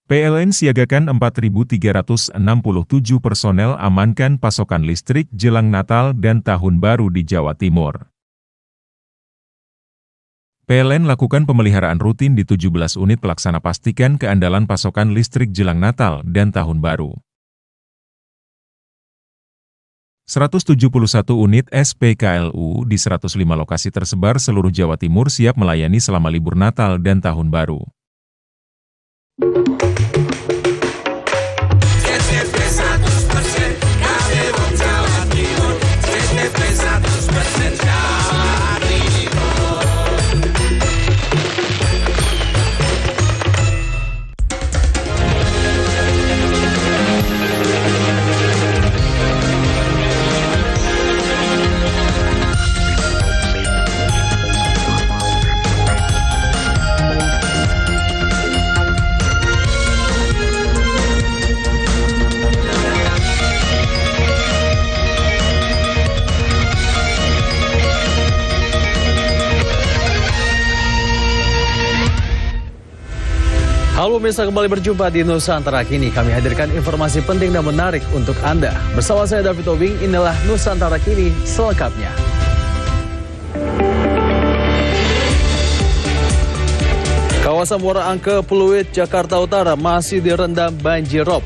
PLN siagakan 4.367 personel amankan pasokan listrik jelang Natal dan Tahun Baru di Jawa Timur. PLN lakukan pemeliharaan rutin di 17 unit pelaksana pastikan keandalan pasokan listrik jelang Natal dan Tahun Baru. 171 unit SPKLU di 105 lokasi tersebar seluruh Jawa Timur siap melayani selama libur Natal dan Tahun Baru. Halo pemirsa, kembali berjumpa di Nusantara Kini. Kami hadirkan informasi penting dan menarik untuk Anda. Bersama saya David Tobing, inilah Nusantara Kini selengkapnya. Kawasan Muara Angke, Pluit, Jakarta Utara masih direndam banjir rob.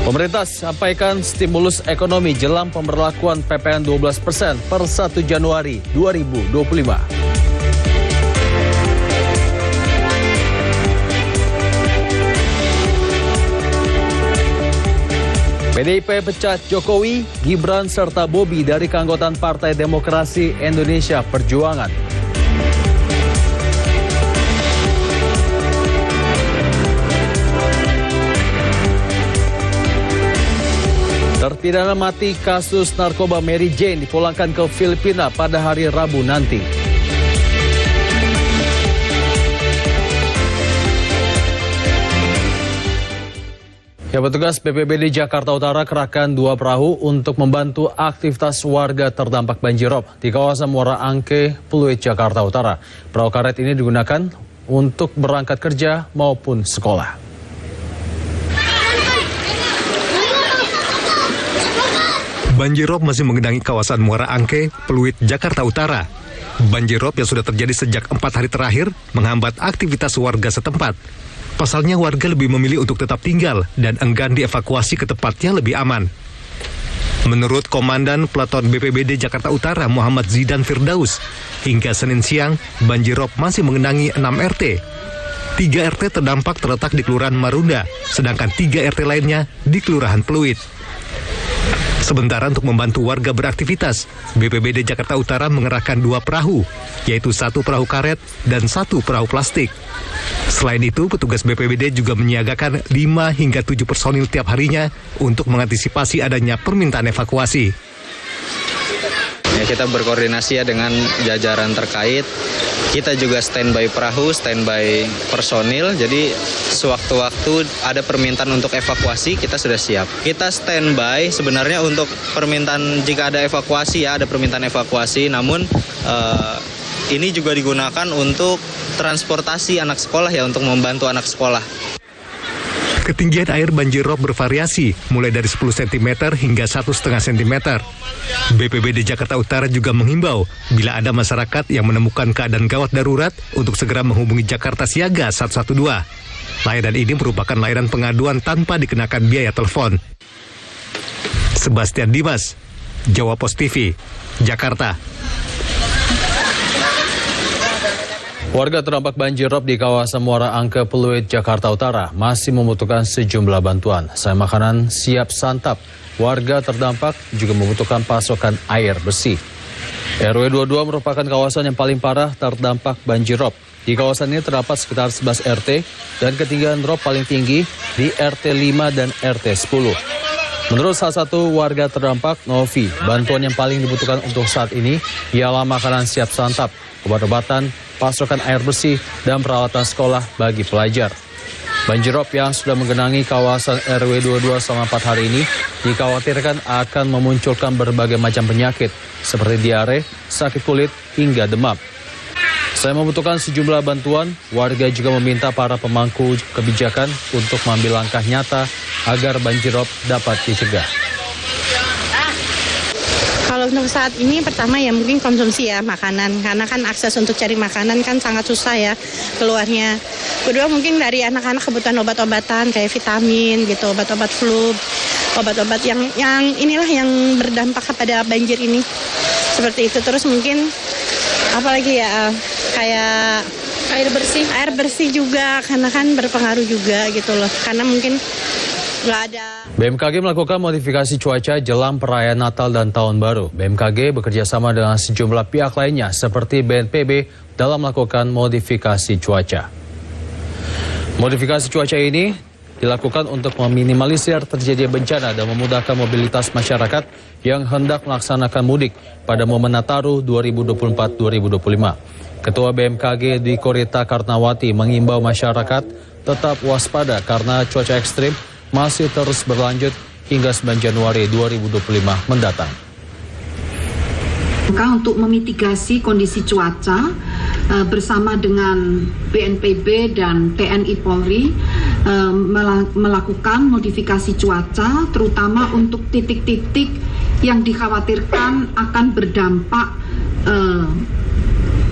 Pemerintah sampaikan stimulus ekonomi jelang pemberlakuan PPN 12% per 1 Januari 2025. PDIP pecat Jokowi, Gibran serta Bobi dari keanggotaan Partai Demokrasi Indonesia Perjuangan. Terpidana mati kasus narkoba Mary Jane dipulangkan ke Filipina pada hari Rabu nanti. Ya, petugas BPBD Jakarta Utara kerahkan 2 perahu untuk membantu aktivitas warga terdampak banjirop di kawasan Muara Angke, Pluit, Jakarta Utara. Perahu karet ini digunakan untuk berangkat kerja maupun sekolah. Banjirop masih menggenangi kawasan Muara Angke, Pluit, Jakarta Utara. Banjirop yang sudah terjadi sejak 4 hari terakhir menghambat aktivitas warga setempat. Pasalnya warga lebih memilih untuk tetap tinggal dan enggan dievakuasi ke tempat yang lebih aman. Menurut Komandan Pelaton BPBD Jakarta Utara Muhammad Zidan Firdaus, hingga Senin siang banjirop masih mengenangi 6 RT. 3 RT terdampak terletak di Kelurahan Marunda, sedangkan 3 RT lainnya di Kelurahan Pluit. Sementara untuk membantu warga beraktivitas, BPBD Jakarta Utara mengerahkan 2 perahu, yaitu 1 perahu karet dan 1 perahu plastik. Selain itu, petugas BPBD juga menyiagakan 5 hingga 7 personil tiap harinya untuk mengantisipasi adanya permintaan evakuasi. Ya, kita berkoordinasi ya dengan jajaran terkait. Kita juga standby perahu, standby personil. Jadi sewaktu-waktu ada permintaan untuk evakuasi, kita sudah siap. Kita standby sebenarnya untuk permintaan jika ada evakuasi ya, ada permintaan evakuasi. Namun ini juga digunakan untuk transportasi anak sekolah ya, untuk membantu anak sekolah. Ketinggian air banjirop bervariasi, mulai dari 10 cm hingga 1,5 cm. BPBD Jakarta Utara juga menghimbau, bila ada masyarakat yang menemukan keadaan gawat darurat, untuk segera menghubungi Jakarta Siaga 112. Layanan ini merupakan layanan pengaduan tanpa dikenakan biaya telepon. Sebastian Dimas, Jawa Post TV, Jakarta. Warga terdampak banjirop di kawasan Muara Angke, Pluit, Jakarta Utara masih membutuhkan sejumlah bantuan. Selain makanan siap santap, warga terdampak juga membutuhkan pasokan air bersih. RW 22 merupakan kawasan yang paling parah terdampak banjirop. Di kawasan ini terdapat sekitar 11 RT dan ketinggian drop paling tinggi di RT 5 dan RT 10. Menurut salah satu warga terdampak, Novi, bantuan yang paling dibutuhkan untuk saat ini ialah makanan siap santap, obat-obatan, pasokan air bersih, dan peralatan sekolah bagi pelajar. Banjir rob yang sudah menggenangi kawasan RW 22 selama 4 hari ini dikhawatirkan akan memunculkan berbagai macam penyakit seperti diare, sakit kulit, hingga demam. Selain membutuhkan sejumlah bantuan, warga juga meminta para pemangku kebijakan untuk mengambil langkah nyata agar banjir rob dapat dicegah. Kalau untuk saat ini pertama ya mungkin konsumsi ya makanan, karena kan akses untuk cari makanan kan sangat susah ya keluarnya. Kedua mungkin dari anak-anak kebutuhan obat-obatan kayak vitamin gitu, obat-obat flu, obat-obat yang inilah yang berdampak kepada banjir ini. Seperti itu. Terus mungkin apalagi ya kayak air bersih juga, karena kan berpengaruh juga gitu loh. Karena mungkin nggak ada. BMKG melakukan modifikasi cuaca jelang perayaan Natal dan Tahun Baru. BMKG bekerjasama dengan sejumlah pihak lainnya seperti BNPB dalam melakukan modifikasi cuaca. Modifikasi cuaca ini dilakukan untuk meminimalisir terjadi bencana dan memudahkan mobilitas masyarakat yang hendak melaksanakan mudik pada momen Nataru 2024-2025. Ketua BMKG Dwi Korita Karnawati mengimbau masyarakat tetap waspada karena cuaca ekstrim masih terus berlanjut hingga 9 Januari 2025 mendatang. Untuk memitigasi kondisi cuaca bersama dengan BNPB dan TNI Polri melakukan modifikasi cuaca terutama untuk titik-titik yang dikhawatirkan akan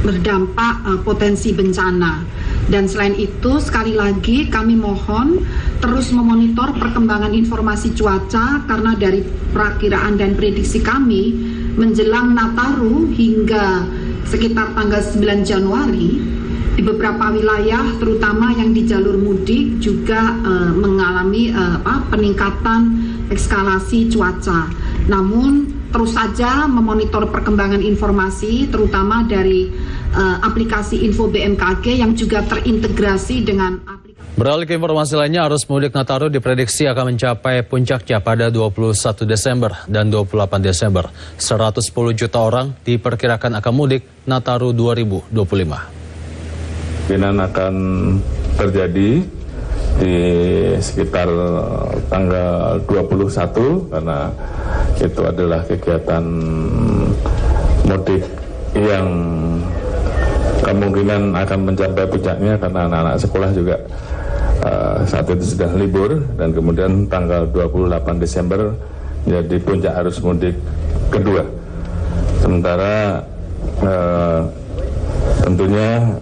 berdampak potensi bencana. Dan selain itu, sekali lagi kami mohon terus memonitor perkembangan informasi cuaca karena dari perakiraan dan prediksi kami menjelang Nataru hingga sekitar tanggal 9 Januari di beberapa wilayah terutama yang di jalur mudik juga mengalami peningkatan eskalasi cuaca. Namun terus saja memonitor perkembangan informasi terutama dari aplikasi info BMKG yang juga terintegrasi dengan aplikasi. Beralih ke informasi lainnya, arus mudik Nataru diprediksi akan mencapai puncaknya pada 21 Desember dan 28 Desember. 110 juta orang diperkirakan akan mudik Nataru 2025. Kemungkinan akan terjadi di sekitar tanggal 21 karena itu adalah kegiatan mudik yang kemungkinan akan mencapai puncaknya karena anak-anak sekolah juga saat itu sudah libur, dan kemudian tanggal 28 Desember menjadi puncak arus mudik kedua. Sementara tentunya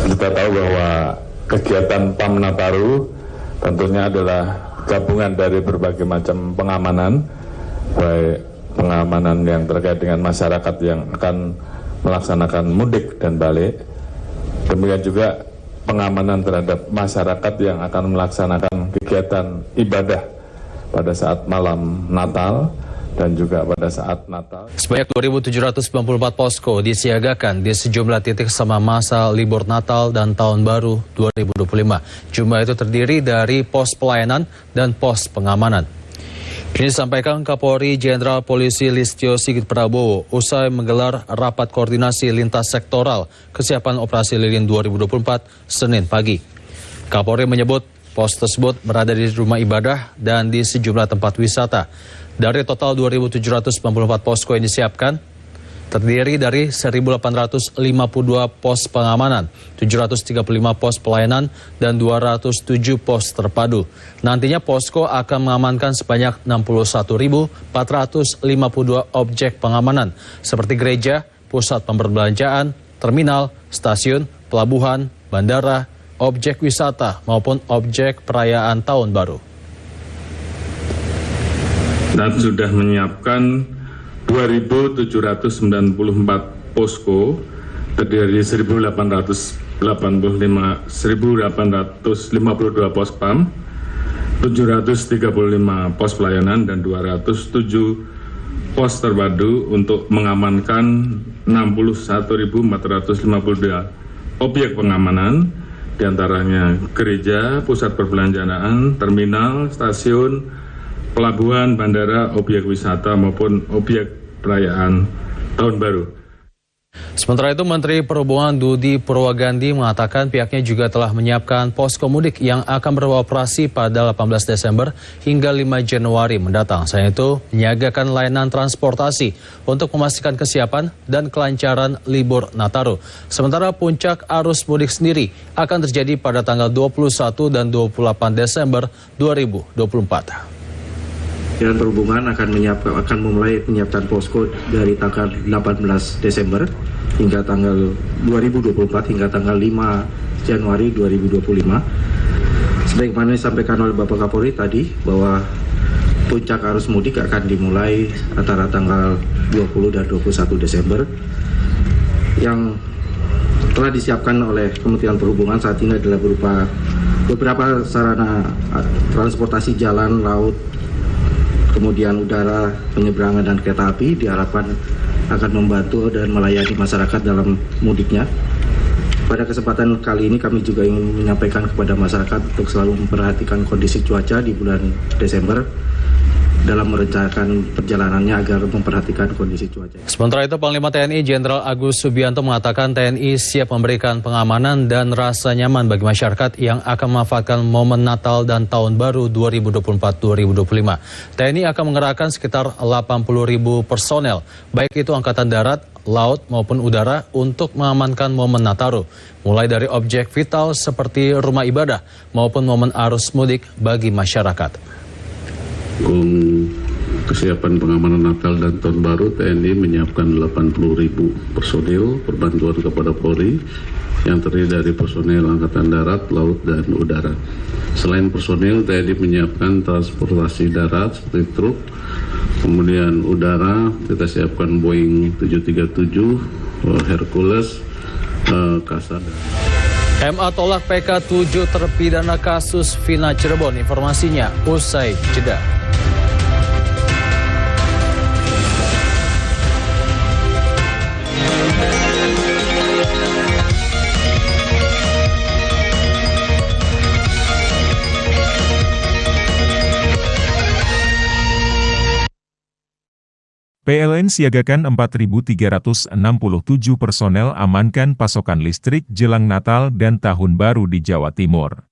kita tahu bahwa kegiatan PAM Nataru tentunya adalah gabungan dari berbagai macam pengamanan, baik pengamanan yang terkait dengan masyarakat yang akan melaksanakan mudik dan balik, demikian juga pengamanan terhadap masyarakat yang akan melaksanakan kegiatan ibadah pada saat malam Natal dan juga pada saat Natal. Sebanyak 2.794 posko disiagakan di sejumlah titik selama masa libur Natal dan Tahun Baru 2025. Jumlah itu terdiri dari pos pelayanan dan pos pengamanan. Ini disampaikan Kapolri Jenderal Polisi Listio Sigit Prabowo usai menggelar rapat koordinasi lintas sektoral kesiapan operasi lilin 2024 Senin pagi. Kapolri menyebut pos tersebut berada di rumah ibadah dan di sejumlah tempat wisata. Dari total 2.794 posko yang disiapkan, terdiri dari 1.852 pos pengamanan, 735 pos pelayanan, dan 207 pos terpadu. Nantinya posko akan mengamankan sebanyak 61.452 objek pengamanan, seperti gereja, pusat pemberbelanjaan, terminal, stasiun, pelabuhan, bandara, objek wisata, maupun objek perayaan Tahun Baru. Dan sudah menyiapkan 2.794 posko, terdiri dari 1.852 pos PAM, 735 pos pelayanan, dan 207 pos terpadu untuk mengamankan 61.452 objek pengamanan, diantaranya gereja, pusat perbelanjaan, terminal, stasiun, pelabuhan, bandara, objek wisata maupun objek perayaan Tahun Baru. Sementara itu, Menteri Perhubungan Budi Purwogandhi mengatakan pihaknya juga telah menyiapkan posko mudik yang akan beroperasi pada 18 Desember hingga 5 Januari mendatang. Selain itu, menyiagakan layanan transportasi untuk memastikan kesiapan dan kelancaran libur Nataru. Sementara puncak arus mudik sendiri akan terjadi pada tanggal 21 dan 28 Desember 2024. Kementerian Perhubungan akan memulai penyiapan posko dari tanggal 18 Desember hingga tanggal 2024 hingga tanggal 5 Januari 2025. Sebagaimana disampaikan oleh Bapak Kapolri tadi bahwa puncak arus mudik akan dimulai antara tanggal 20 dan 21 Desember yang telah disiapkan oleh Kementerian Perhubungan saat ini adalah berupa beberapa sarana transportasi jalan, laut, kemudian udara, penyeberangan dan kereta api diharapkan akan membantu dan melayani masyarakat dalam mudiknya. Pada kesempatan kali ini kami juga ingin menyampaikan kepada masyarakat untuk selalu memperhatikan kondisi cuaca di bulan Desember dalam merencanakan perjalanannya agar memperhatikan kondisi cuaca. Sementara itu, Panglima TNI Jenderal Agus Subianto mengatakan TNI siap memberikan pengamanan dan rasa nyaman bagi masyarakat yang akan memanfaatkan momen Natal dan Tahun Baru 2024-2025. TNI akan mengerahkan sekitar 80.000 personel, baik itu Angkatan Darat, Laut maupun Udara untuk mengamankan momen Nataru, mulai dari objek vital seperti rumah ibadah maupun momen arus mudik bagi masyarakat. Kesiapan pengamanan Natal dan Tahun Baru, TNI menyiapkan 80.000 personil perbantuan kepada Polri yang terdiri dari personil Angkatan Darat, Laut, dan Udara. Selain personil, TNI menyiapkan transportasi darat seperti truk, kemudian udara kita siapkan Boeing 737, Hercules, Kasada. MA tolak PK 7 terpidana kasus Vina Cirebon. Informasinya usai jeda. PLN siagakan 4.367 personel amankan pasokan listrik jelang Natal dan Tahun Baru di Jawa Timur.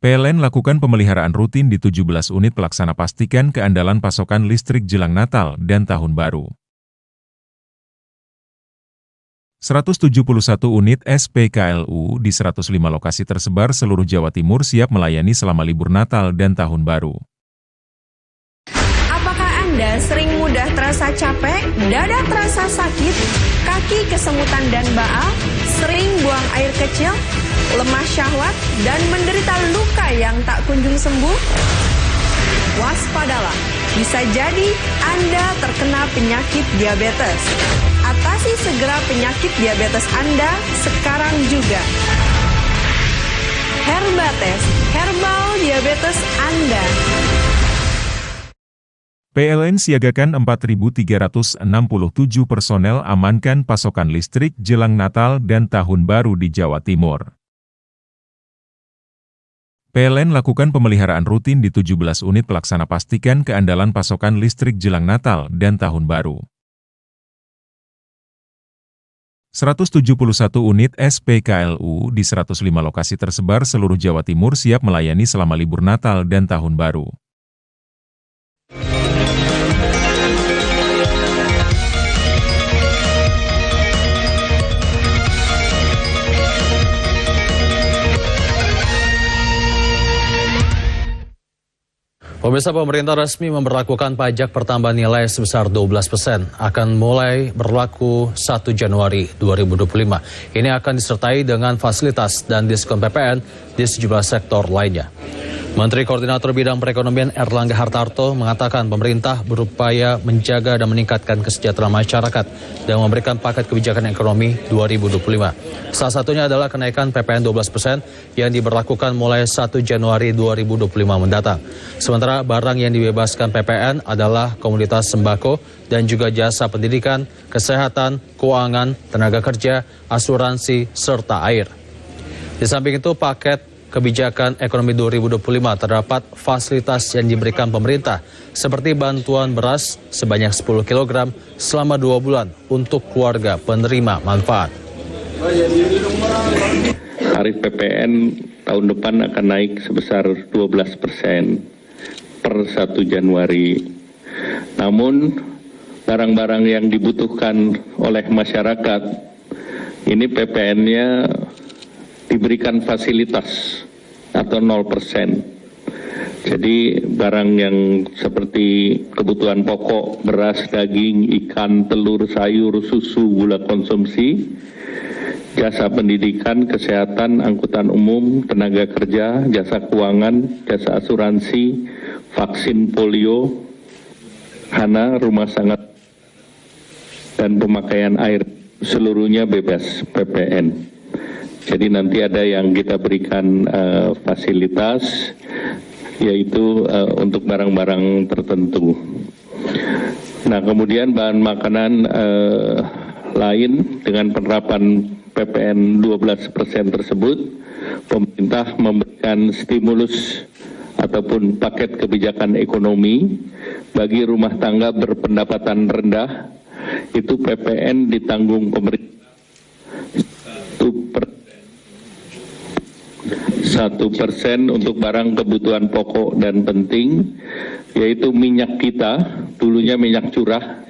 PLN lakukan pemeliharaan rutin di 17 unit pelaksana pastikan keandalan pasokan listrik jelang Natal dan Tahun Baru. 171 unit SPKLU di 105 lokasi tersebar seluruh Jawa Timur siap melayani selama libur Natal dan Tahun Baru. Anda sering mudah terasa capek, dada terasa sakit, kaki kesemutan dan baal, sering buang air kecil, lemah syahwat, dan menderita luka yang tak kunjung sembuh? Waspadalah, bisa jadi Anda terkena penyakit diabetes. Atasi segera penyakit diabetes Anda sekarang juga. Herbates, herbal diabetes Anda. PLN siagakan 4.367 personel amankan pasokan listrik jelang Natal dan Tahun Baru di Jawa Timur. PLN lakukan pemeliharaan rutin di 17 unit pelaksana pastikan keandalan pasokan listrik jelang Natal dan Tahun Baru. 171 unit SPKLU di 105 lokasi tersebar seluruh Jawa Timur siap melayani selama libur Natal dan Tahun Baru. Pemirsa, pemerintah resmi memberlakukan pajak pertambahan nilai sebesar 12% akan mulai berlaku 1 Januari 2025. Ini akan disertai dengan fasilitas dan diskon PPN di sejumlah sektor lainnya. Menteri Koordinator Bidang Perekonomian Erlangga Hartarto mengatakan pemerintah berupaya menjaga dan meningkatkan kesejahteraan masyarakat dan memberikan paket kebijakan ekonomi 2025. Salah satunya adalah kenaikan PPN 12% yang diberlakukan mulai 1 Januari 2025 mendatang. Sementara barang yang dibebaskan PPN adalah komoditas sembako dan juga jasa pendidikan, kesehatan, keuangan, tenaga kerja, asuransi, serta air. Di samping itu, paket kebijakan ekonomi 2025 terdapat fasilitas yang diberikan pemerintah seperti bantuan beras sebanyak 10 kg selama 2 bulan untuk keluarga penerima manfaat. Tarif PPN tahun depan akan naik sebesar 12% per 1 Januari. Namun barang-barang yang dibutuhkan oleh masyarakat ini PPN-nya diberikan fasilitas atau 0%. Jadi barang yang seperti kebutuhan pokok, beras, daging, ikan, telur, sayur, susu, gula konsumsi, jasa pendidikan, kesehatan, angkutan umum, tenaga kerja, jasa keuangan, jasa asuransi, vaksin polio, hana, rumah sangat, dan pemakaian air, seluruhnya bebas PPN. Jadi nanti ada yang kita berikan fasilitas, yaitu untuk barang-barang tertentu. Nah, kemudian bahan makanan lain dengan penerapan PPN 12% tersebut, pemerintah memberikan stimulus ataupun paket kebijakan ekonomi bagi rumah tangga berpendapatan rendah, itu PPN ditanggung pemerintah 1% untuk barang kebutuhan pokok dan penting, yaitu minyak kita, dulunya minyak curah,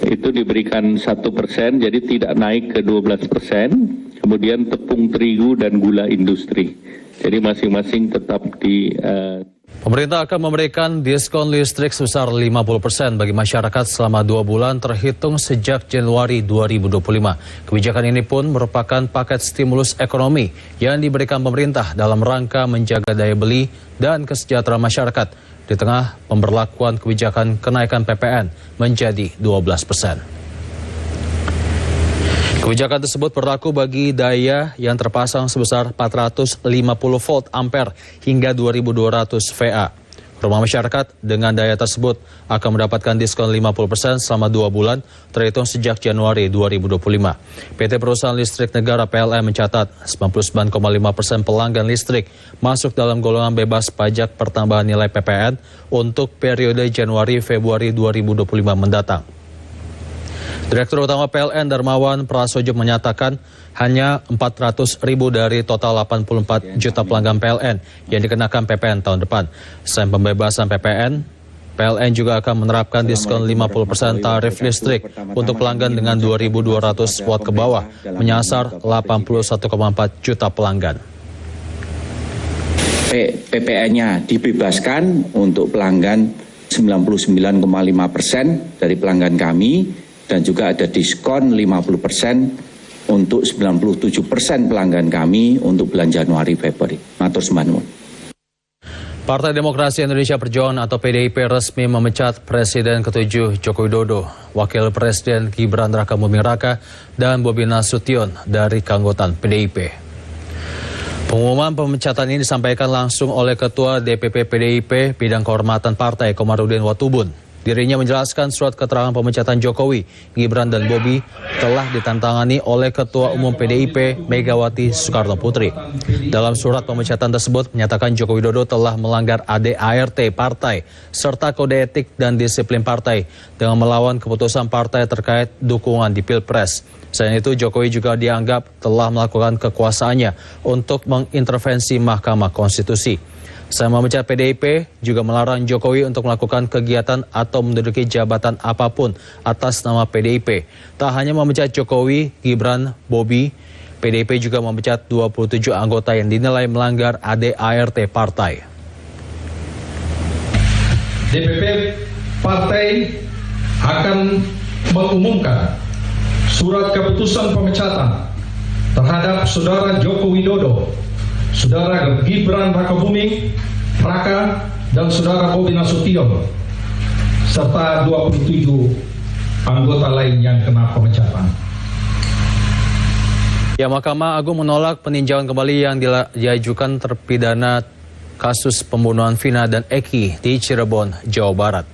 itu diberikan 1%, jadi tidak naik ke 12%, kemudian tepung terigu dan gula industri. Jadi masing-masing tetap di... Pemerintah akan memberikan diskon listrik sebesar 50% bagi masyarakat selama 2 bulan terhitung sejak Januari 2025. Kebijakan ini pun merupakan paket stimulus ekonomi yang diberikan pemerintah dalam rangka menjaga daya beli dan kesejahteraan masyarakat di tengah pemberlakuan kebijakan kenaikan PPN menjadi 12%. Kebijakan tersebut berlaku bagi daya yang terpasang sebesar 450 volt ampere hingga 2200 VA. Rumah masyarakat dengan daya tersebut akan mendapatkan diskon 50% selama 2 bulan terhitung sejak Januari 2025. PT Perusahaan Listrik Negara PLN mencatat 99,5% pelanggan listrik masuk dalam golongan bebas pajak pertambahan nilai PPN untuk periode Januari-Februari 2025 mendatang. Direktur Utama PLN Darmawan Prasojo menyatakan hanya 400.000 dari total 84 juta pelanggan PLN yang dikenakan PPN tahun depan. Selain pembebasan PPN, PLN juga akan menerapkan diskon 50% tarif listrik untuk pelanggan dengan 2.200 watt ke bawah, menyasar 81,4 juta pelanggan. PPN-nya dibebaskan untuk pelanggan 99,5% dari pelanggan kami, dan juga ada diskon 50% untuk 97% pelanggan kami untuk bulan Januari Februari. Matur suwun. Partai Demokrasi Indonesia Perjuangan atau PDIP resmi memecat Presiden ke-7 Joko Widodo, Wakil Presiden Gibran Rakabuming Raka, dan Bobi Nasution dari keanggotaan PDIP. Pengumuman pemecatan ini disampaikan langsung oleh Ketua DPP PDIP Bidang Kehormatan Partai Komarudin Watubun. Dirinya menjelaskan surat keterangan pemecatan Jokowi, Gibran, dan Bobi telah ditantangani oleh Ketua Umum PDIP Megawati Soekarnoputri. Dalam surat pemecatan tersebut menyatakan Joko Widodo telah melanggar ADART partai serta kode etik dan disiplin partai dengan melawan keputusan partai terkait dukungan di Pilpres. Selain itu, Jokowi juga dianggap telah melakukan kekuasaannya untuk mengintervensi Mahkamah Konstitusi. Selain memecat PDIP, juga melarang Jokowi untuk melakukan kegiatan atau menduduki jabatan apapun atas nama PDIP. Tak hanya memecat Jokowi, Gibran, Bobi, PDIP juga memecat 27 anggota yang dinilai melanggar ADART partai. DPP partai akan mengumumkan surat keputusan pemecatan terhadap Saudara Joko Widodo, Saudara Gibran Rakabuming Raka, dan Saudara Bobi Nasution, serta 27 anggota lain yang kena pemecatan. Ya, Mahkamah Agung menolak peninjauan kembali yang diajukan terpidana kasus pembunuhan Vina dan Eki di Cirebon, Jawa Barat.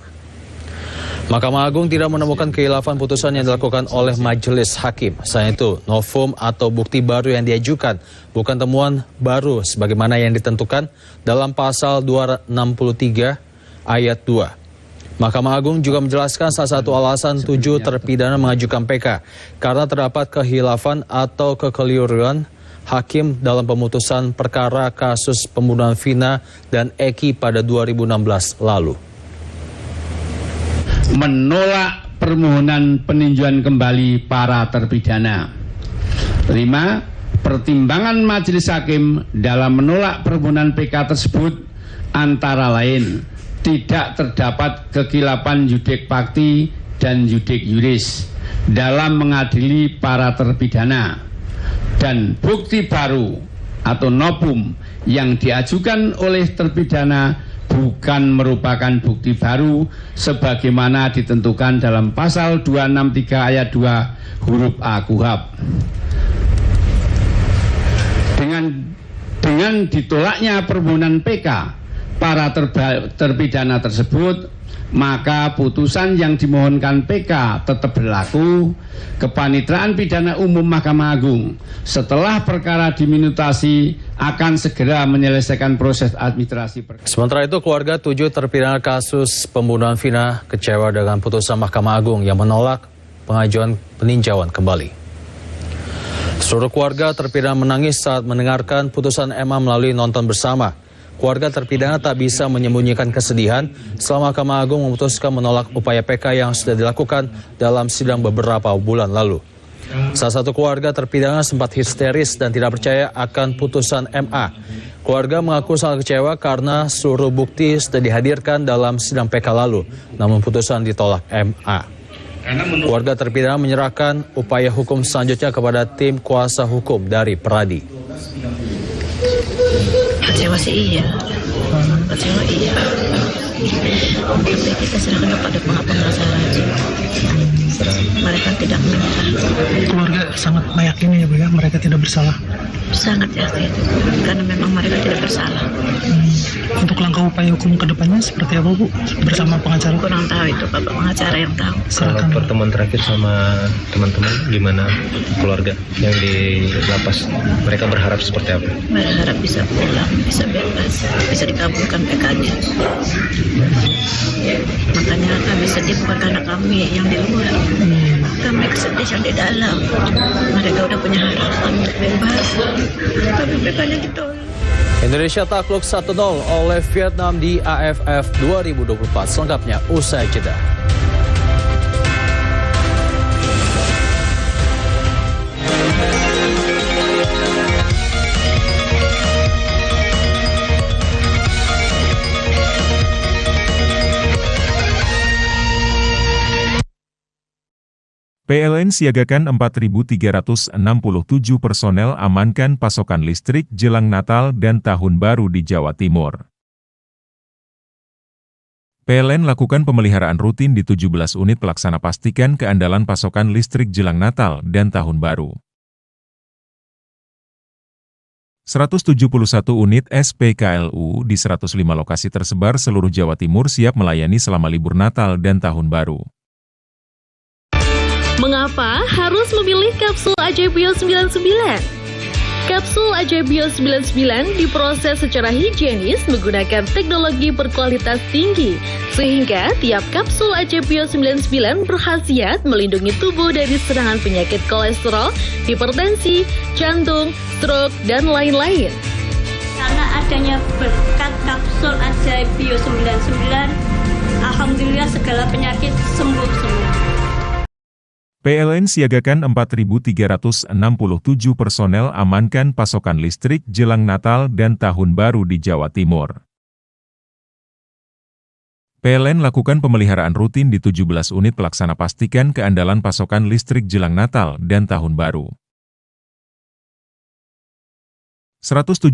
Mahkamah Agung tidak menemukan kekhilafan putusan yang dilakukan oleh majelis hakim. Selain itu, novum atau bukti baru yang diajukan bukan temuan baru sebagaimana yang ditentukan dalam pasal 263 ayat 2. Mahkamah Agung juga menjelaskan salah satu alasan 7 terpidana mengajukan PK karena terdapat kekhilafan atau kekeliruan hakim dalam pemutusan perkara kasus pembunuhan Vina dan Eki pada 2016 lalu. Menolak permohonan peninjauan kembali para terpidana. 5. Pertimbangan majelis hakim dalam menolak permohonan PK tersebut antara lain tidak terdapat kekhilafan yudik fakti dan yudik yuris dalam mengadili para terpidana, dan bukti baru atau novum yang diajukan oleh terpidana bukan merupakan bukti baru sebagaimana ditentukan dalam pasal 263 ayat 2 huruf A KUHP. Dengan ditolaknya permohonan PK para terpidana tersebut, maka putusan yang dimohonkan PK tetap berlaku. Kepanitraan Pidana Umum Mahkamah Agung setelah perkara diminutasi akan segera menyelesaikan proses administrasi. Sementara itu, keluarga 7 terpidana kasus pembunuhan Vina kecewa dengan putusan Mahkamah Agung yang menolak pengajuan peninjauan kembali. Seluruh keluarga terpidana menangis saat mendengarkan putusan MA melalui nonton bersama. Keluarga terpidana tak bisa menyembunyikan kesedihan setelah Mahkamah Agung memutuskan menolak upaya PK yang sudah dilakukan dalam sidang beberapa bulan lalu. Salah satu keluarga terpidana sempat histeris dan tidak percaya akan putusan MA. Keluarga mengaku sangat kecewa karena seluruh bukti sudah dihadirkan dalam sidang PK lalu, namun putusan ditolak MA. Keluarga terpidana menyerahkan upaya hukum selanjutnya kepada tim kuasa hukum dari Peradi. Kecewa sih iya, kecewa iya. Tapi kita serahkan kepada pengacara aja. Mereka tidak menyerah. Keluarga sangat meyakini ya Bu ya, mereka tidak bersalah. Sangat yakin, karena memang mereka tidak bersalah. Untuk langkah upaya hukum ke depannya seperti apa Bu? Bersama pengacara? Kurang tahu itu Bapak pengacara yang tahu. Kalau pertemuan terakhir sama teman-teman gimana keluarga yang di lapas? Mereka berharap seperti apa? Berharap bisa pulang, bisa bebas, bisa dikabulkan PK-nya. Makanya kami sedih bukan karena kami yang di luar. Kami sedih yang di dalam. Mereka udah punya harapan untuk bebas. Tapi PK-nya ditolak. Indonesia takluk 1-0 oleh Vietnam di AFF 2024. Selengkapnya usai jeda. PLN siagakan 4.367 personel amankan pasokan listrik jelang Natal dan Tahun Baru di Jawa Timur. PLN lakukan pemeliharaan rutin di 17 unit pelaksana pastikan keandalan pasokan listrik jelang Natal dan Tahun Baru. 171 unit SPKLU di 105 lokasi tersebar seluruh Jawa Timur siap melayani selama libur Natal dan Tahun Baru. Mengapa harus memilih kapsul Ajaib Bio 99? Kapsul Ajaib Bio 99 diproses secara higienis menggunakan teknologi berkualitas tinggi, sehingga tiap kapsul Ajaib Bio 99 berkhasiat melindungi tubuh dari serangan penyakit kolesterol, hipertensi, jantung, stroke, dan lain-lain. Karena adanya berkat kapsul Ajaib Bio 99, alhamdulillah segala penyakit sembuh semua. PLN siagakan 4.367 personel amankan pasokan listrik jelang Natal dan Tahun Baru di Jawa Timur. PLN lakukan pemeliharaan rutin di 17 unit pelaksana pastikan keandalan pasokan listrik jelang Natal dan Tahun Baru. 171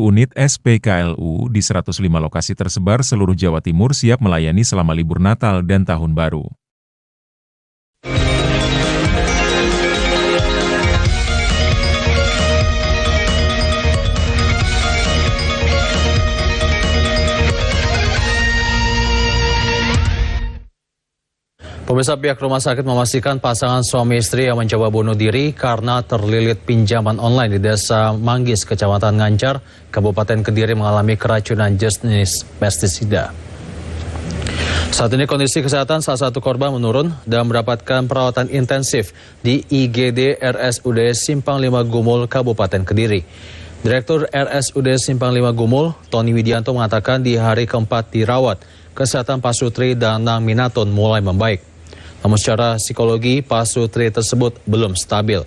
unit SPKLU di 105 lokasi tersebar seluruh Jawa Timur siap melayani selama libur Natal dan Tahun Baru. Pemirsa, pihak rumah sakit memastikan pasangan suami istri yang mencoba bunuh diri karena terlilit pinjaman online di Desa Manggis, Kecamatan Ngancar, Kabupaten Kediri mengalami keracunan jenis pestisida. Saat ini kondisi kesehatan salah satu korban menurun dan mendapatkan perawatan intensif di IGD RSUD Simpang 5 Gumul, Kabupaten Kediri. Direktur RSUD Simpang 5 Gumul, Tony Widianto mengatakan di hari keempat dirawat, kesehatan Pak Sutri dan Nang Minatun mulai membaik. Namun secara psikologi, Pak Sutri tersebut belum stabil.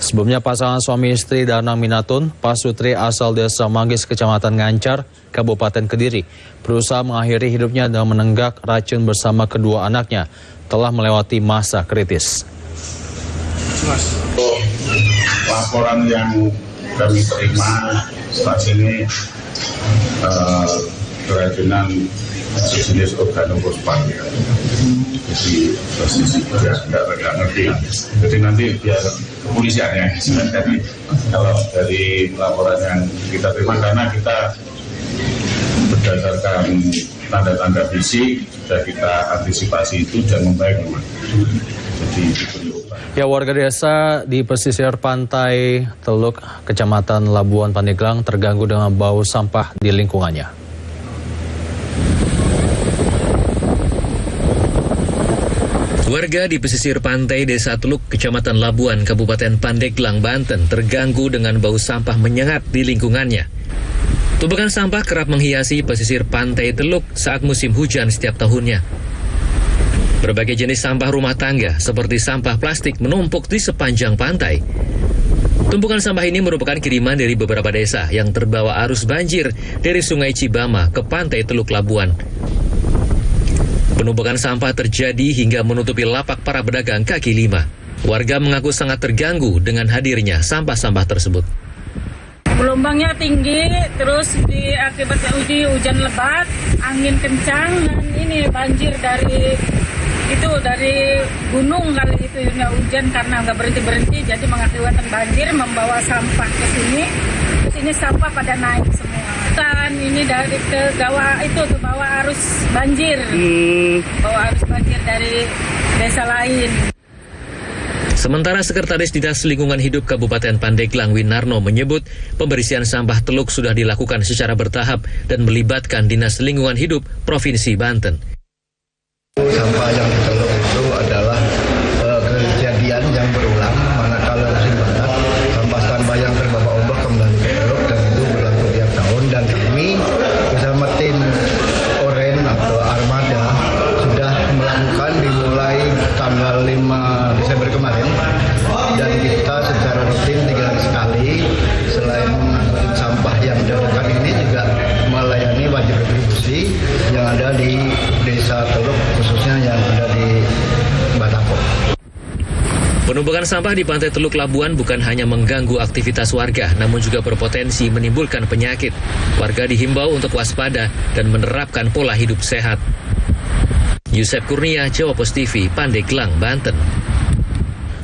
Sebelumnya pasangan suami istri Danang Minatun, Pak Sutri asal Desa Manggis, Kecamatan Ngancar, Kabupaten Kediri, berusaha mengakhiri hidupnya dengan menenggak racun bersama kedua anaknya, telah melewati masa kritis. Laporan yang kami terima saat ini keracunan sejenis organofosfat. Jadi posisi tidak ngerti. Jadi nanti biar kepolisian ya. Jadi kalau dari laporan yang kita terima, karena kita berdasarkan tanda-tanda fisik sudah kita antisipasi itu dan membaik memang. Jadi ya, warga desa di pesisir pantai Teluk, Kecamatan Labuan Pandeglang terganggu dengan bau sampah di lingkungannya. Warga di pesisir pantai Desa Teluk, Kecamatan Labuan, Kabupaten Pandeglang, Banten terganggu dengan bau sampah menyengat di lingkungannya. Tumpukan sampah kerap menghiasi pesisir pantai Teluk saat musim hujan setiap tahunnya. Berbagai jenis sampah rumah tangga seperti sampah plastik menumpuk di sepanjang pantai. Tumpukan sampah ini merupakan kiriman dari beberapa desa yang terbawa arus banjir dari Sungai Cibama ke pantai Teluk Labuan. Penumpukan sampah terjadi hingga menutupi lapak para pedagang kaki lima. Warga mengaku sangat terganggu dengan hadirnya sampah-sampah tersebut. Gelombangnya tinggi, terus akibatnya hujan lebat, angin kencang, dan ini banjir dari gunung kali itu, nggak hujan karena nggak berhenti, jadi mengakibatkan banjir, membawa sampah ke sini. Terus ini sampah pada naik semua. Dan ini dari ke bawa arus banjir, bawa arus banjir dari desa lain. Sementara Sekretaris Dinas Lingkungan Hidup Kabupaten Pandeglang Winarno menyebut pembersihan sampah teluk sudah dilakukan secara bertahap dan melibatkan Dinas Lingkungan Hidup Provinsi Banten. Sampah yang di teluk itu adalah kejadian yang berulang, manakala musim banget sampah-sampah yang terbawa ombak kembali ke teluk, dan itu berlaku tiap tahun. Dan kami bersama tim Oren atau Armada sudah melakukan dimulai tanggal 5 Desember kemarin, dan kita secara rutin 3 hari sekali selain mengangkut sampah yang dilakukan ini juga melayani wajib retribusi yang ada di Desa Teluk, khususnya yang ada di Batako. Penumpukan sampah di pantai Teluk Labuan bukan hanya mengganggu aktivitas warga, namun juga berpotensi menimbulkan penyakit. Warga dihimbau untuk waspada dan menerapkan pola hidup sehat. Yusef Kurnia, Jawa Pos TV, Pandeglang, Banten.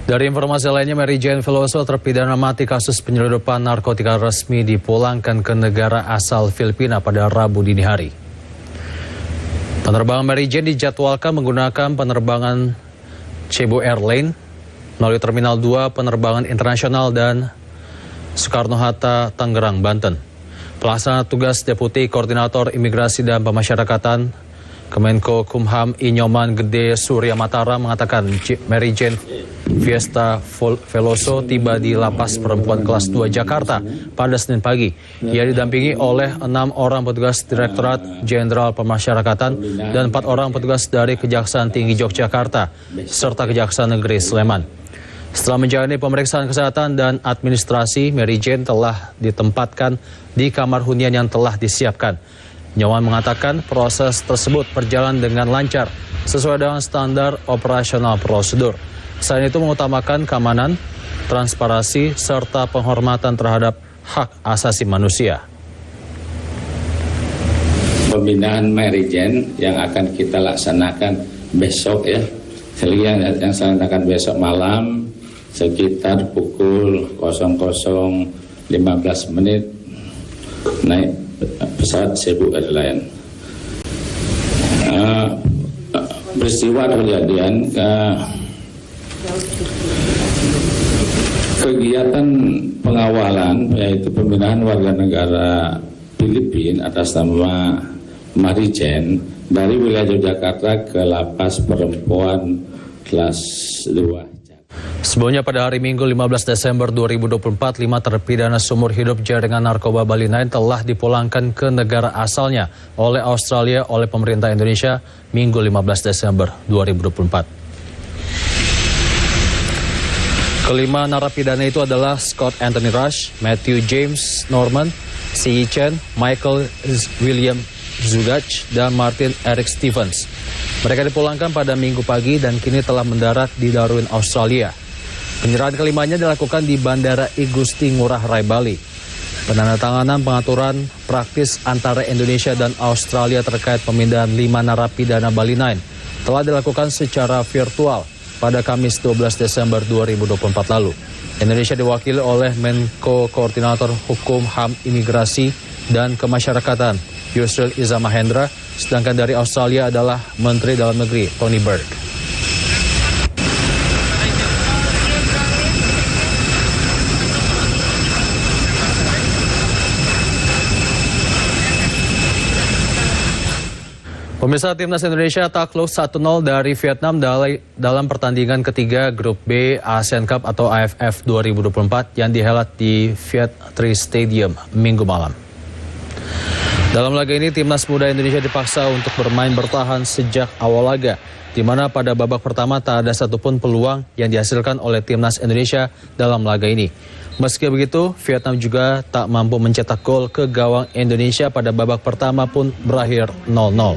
Dari informasi lainnya, Mary Jane Veloso, terpidana mati kasus penyeludupan narkotika resmi, dipulangkan ke negara asal Filipina pada Rabu dini hari. Penerbangan Mary Jane dijadwalkan menggunakan penerbangan Cebu Airlines melalui Terminal 2 Penerbangan Internasional dan Soekarno-Hatta, Tangerang, Banten. Pelaksana tugas Deputi Koordinator Imigrasi dan Pemasyarakatan Kemenko Kumham Inyoman Gede Surya Matara mengatakan Mary Jane Fiesta Veloso tiba di Lapas Perempuan Kelas 2 Jakarta pada Senin pagi. Ia didampingi oleh 6 orang petugas Direktorat Jenderal Pemasyarakatan dan 4 orang petugas dari Kejaksaan Tinggi Yogyakarta serta Kejaksaan Negeri Sleman. Setelah menjalani pemeriksaan kesehatan dan administrasi, Mary Jane telah ditempatkan di kamar hunian yang telah disiapkan. Nyawan mengatakan proses tersebut berjalan dengan lancar sesuai dengan standar operasional prosedur. Selain itu mengutamakan keamanan, transparansi, serta penghormatan terhadap hak asasi manusia. Pembinaan Mary Jane yang akan kita laksanakan besok ya, yang saya laksanakan besok malam sekitar pukul 00.15 naik pesawat Cebu Airlines. peristiwa kejadian kegiatan pengawalan yaitu pemindahan warga negara Filipina atas nama Marijen dari wilayah Yogyakarta ke lapas perempuan kelas 2. Sebelumnya pada hari Minggu 15 Desember 2024, 5 terpidana seumur hidup jaringan narkoba Bali 9 telah dipulangkan ke negara asalnya oleh Australia oleh pemerintah Indonesia Minggu 15 Desember 2024. Kelima narapidana itu adalah Scott Anthony Rush, Matthew James Norman, Si Chen, Michael William Zugach, dan Martin Eric Stevens. Mereka dipulangkan pada Minggu pagi dan kini telah mendarat di Darwin, Australia. Penyerahan kelimanya dilakukan di Bandara I Gusti Ngurah Rai, Bali. Penandatanganan pengaturan praktis antara Indonesia dan Australia terkait pemindahan 5 narapidana Bali 9 telah dilakukan secara virtual pada Kamis 12 Desember 2024 lalu. Indonesia diwakili oleh Menko Koordinator Hukum HAM Imigrasi dan Kemasyarakatan Yusril Iza Mahendra, sedangkan dari Australia adalah Menteri Dalam Negeri Tony Burke. Pemirsa, Timnas Indonesia takluk 1-0 dari Vietnam dalam pertandingan ketiga Grup B Asian Cup atau AFF 2024 yang dihelat di Viet Tri Stadium Minggu malam. Dalam laga ini, Timnas Muda Indonesia dipaksa untuk bermain bertahan sejak awal laga, di mana pada babak pertama tak ada satupun peluang yang dihasilkan oleh Timnas Indonesia dalam laga ini. Meski begitu, Vietnam juga tak mampu mencetak gol ke gawang Indonesia pada babak pertama pun berakhir 0-0.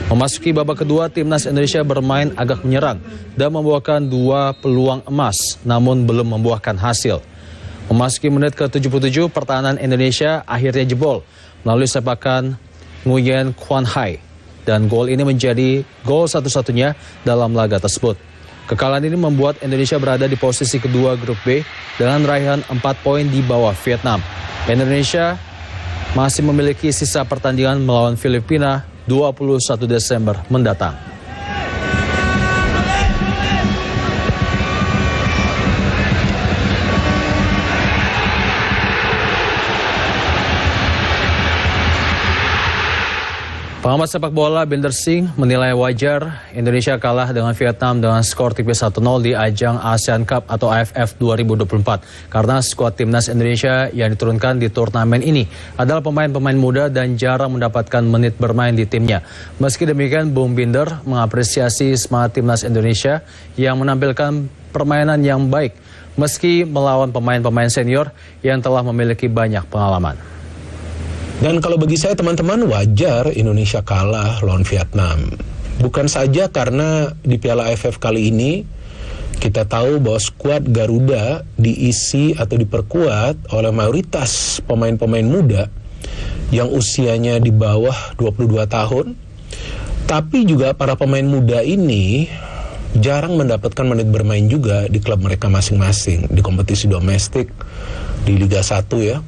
Memasuki babak kedua, Timnas Indonesia bermain agak menyerang dan membuahkan 2 peluang emas, namun belum membuahkan hasil. Memasuki menit ke-77, pertahanan Indonesia akhirnya jebol melalui sepakan Nguyen Quan Hai, dan gol ini menjadi gol satu-satunya dalam laga tersebut. Kekalahan ini membuat Indonesia berada di posisi kedua Grup B dengan raihan 4 poin di bawah Vietnam. Indonesia masih memiliki sisa pertandingan melawan Filipina 21 Desember mendatang. Pengamat sepak bola Binder Singh menilai wajar Indonesia kalah dengan Vietnam dengan skor tipis 1-0 di ajang ASEAN Cup atau AFF 2024 karena skuad Timnas Indonesia yang diturunkan di turnamen ini adalah pemain-pemain muda dan jarang mendapatkan menit bermain di timnya. Meski demikian, Bung Binder mengapresiasi semangat Timnas Indonesia yang menampilkan permainan yang baik meski melawan pemain-pemain senior yang telah memiliki banyak pengalaman. Dan kalau bagi saya teman-teman, wajar Indonesia kalah lawan Vietnam. Bukan saja karena di Piala AFF kali ini kita tahu bahwa skuad Garuda diisi atau diperkuat oleh mayoritas pemain-pemain muda yang usianya di bawah 22 tahun. Tapi juga para pemain muda ini jarang mendapatkan menit bermain juga di klub mereka masing-masing, di kompetisi domestik, di Liga 1 ya.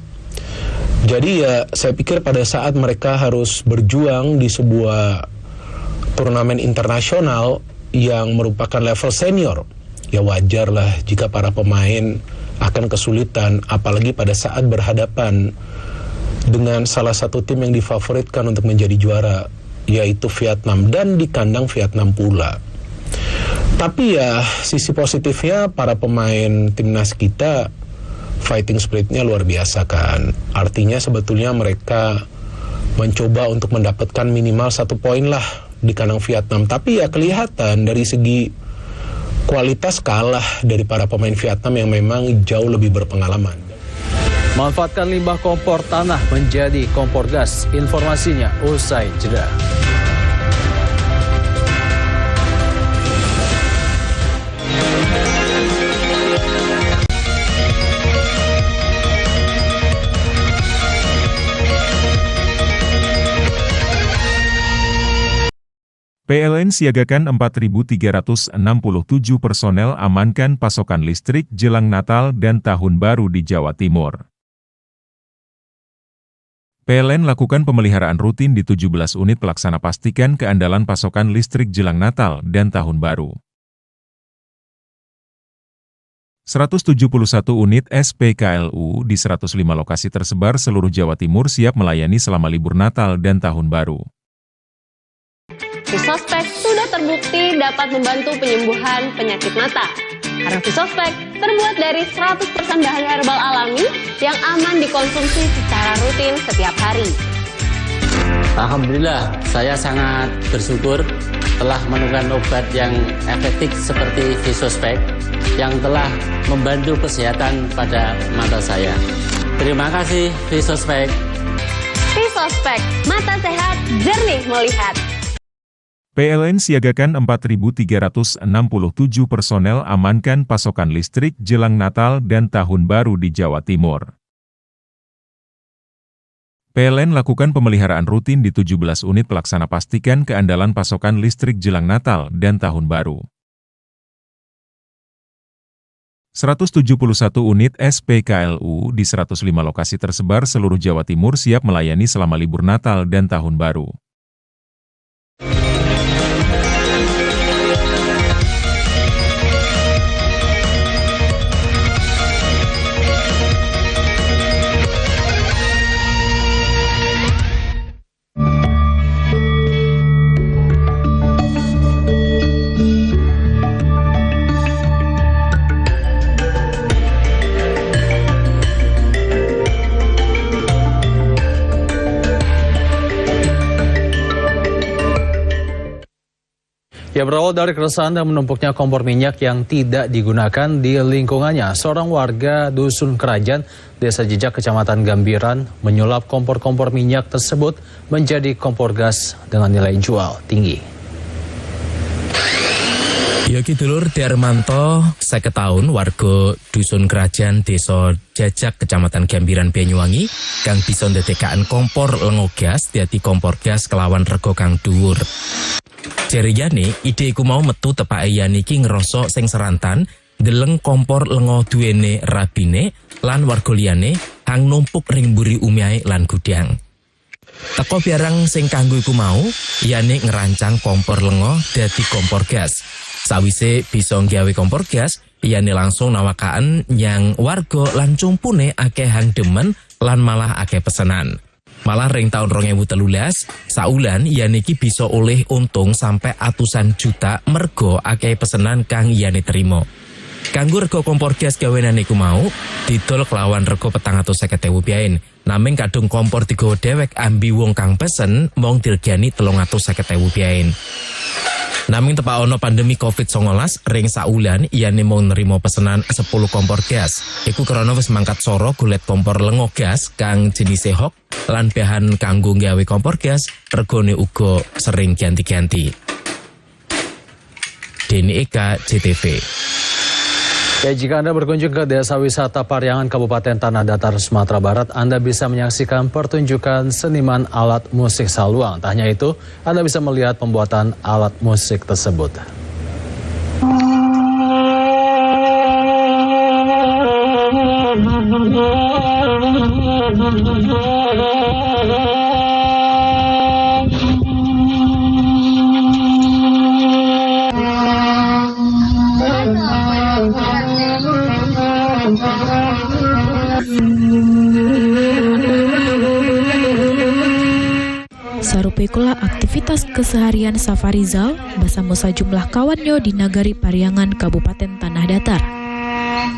Jadi ya saya pikir pada saat mereka harus berjuang di sebuah turnamen internasional yang merupakan level senior, ya wajar lah jika para pemain akan kesulitan, apalagi pada saat berhadapan dengan salah satu tim yang difavoritkan untuk menjadi juara, yaitu Vietnam, dan di kandang Vietnam pula. Tapi ya sisi positifnya para pemain timnas kita fighting spiritnya luar biasa kan. Artinya sebetulnya mereka mencoba untuk mendapatkan minimal 1 poin lah di kandang Vietnam. Tapi ya kelihatan dari segi kualitas kalah dari para pemain Vietnam yang memang jauh lebih berpengalaman. Manfaatkan limbah kompor tanah menjadi kompor gas. Informasinya usai jeda. PLN siagakan 4.367 personel amankan pasokan listrik jelang Natal dan Tahun Baru di Jawa Timur. PLN lakukan pemeliharaan rutin di 17 unit pelaksana pastikan keandalan pasokan listrik jelang Natal dan Tahun Baru. 171 unit SPKLU di 105 lokasi tersebar seluruh Jawa Timur siap melayani selama libur Natal dan Tahun Baru. Visospek sudah terbukti dapat membantu penyembuhan penyakit mata. Karena Visospek terbuat dari 100% bahan herbal alami yang aman dikonsumsi secara rutin setiap hari. Alhamdulillah, saya sangat bersyukur telah menemukan obat yang efektif seperti Visospek yang telah membantu kesehatan pada mata saya. Terima kasih Visospek. Visospek, mata sehat, jernih melihat. PLN siagakan 4.367 personel amankan pasokan listrik jelang Natal dan Tahun Baru di Jawa Timur. PLN lakukan pemeliharaan rutin di 17 unit pelaksana pastikan keandalan pasokan listrik jelang Natal dan Tahun Baru. 171 unit SPKLU di 105 lokasi tersebar seluruh Jawa Timur siap melayani selama libur Natal dan Tahun Baru. Ya, berawal dari keresahan dan menumpuknya kompor minyak yang tidak digunakan di lingkungannya, seorang warga Dusun Kerajaan, Desa Jejak, Kecamatan Gambiran, menyulap kompor-kompor minyak tersebut menjadi kompor gas dengan nilai jual tinggi. Yogi Dulur Darmanto, 50 tahun, warga Dusun Kerajaan, Desa Jejak, Kecamatan Gambiran, Banyuwangi, kang bisa ndadekaken kompor lengo gas dadi kompor gas kelawan rega kang dhuwur. Jere yane, ide iku mau metu tepake yani iki ngerasa sing serantan, deleng kompor lengo duwene rabine, lan warga liyane hang numpuk ring mburi umiahe lan gudang. Teko barang sing kanggo iku mau, yani ngerancang kompor lengo dadi kompor gas. Sawise bisa nggawe kompor gas, yani langsung nawakaan yang warga lan cumpune akeh hang demen lan malah akeh pesenan. Malah ring tahun 2013, saulan yaniki bisa oleh untung sampai atusan juta mergo akeh pesenan kang yani terima. Kanggo rego kompor gas gawenan iku mau didol kelawan rego 450.000 biyen. Naming kadung kompor digawa dewek ambi wong kang pesen mong dirgani 350.000 biyen. Naming tepak ono pandemi COVID-19, ring saulan iyane mau nerima pesenan 10 kompor gas. Iku krana wis mangkat soro golek kompor lengo gas kang jenise hok lan bahan kanggo gawe kompor gas regone uga sering ganti-ganti. Deni Eka, JTV. Ya, jika Anda berkunjung ke Desa Wisata Pariangan, Kabupaten Tanah Datar, Sumatera Barat, Anda bisa menyaksikan pertunjukan seniman alat musik saluang. Tak hanya itu, Anda bisa melihat pembuatan alat musik tersebut. Sarupikulah aktivitas keseharian Safarizal bersama sejumlah kawannya di Nagari Pariangan, Kabupaten Tanah Datar.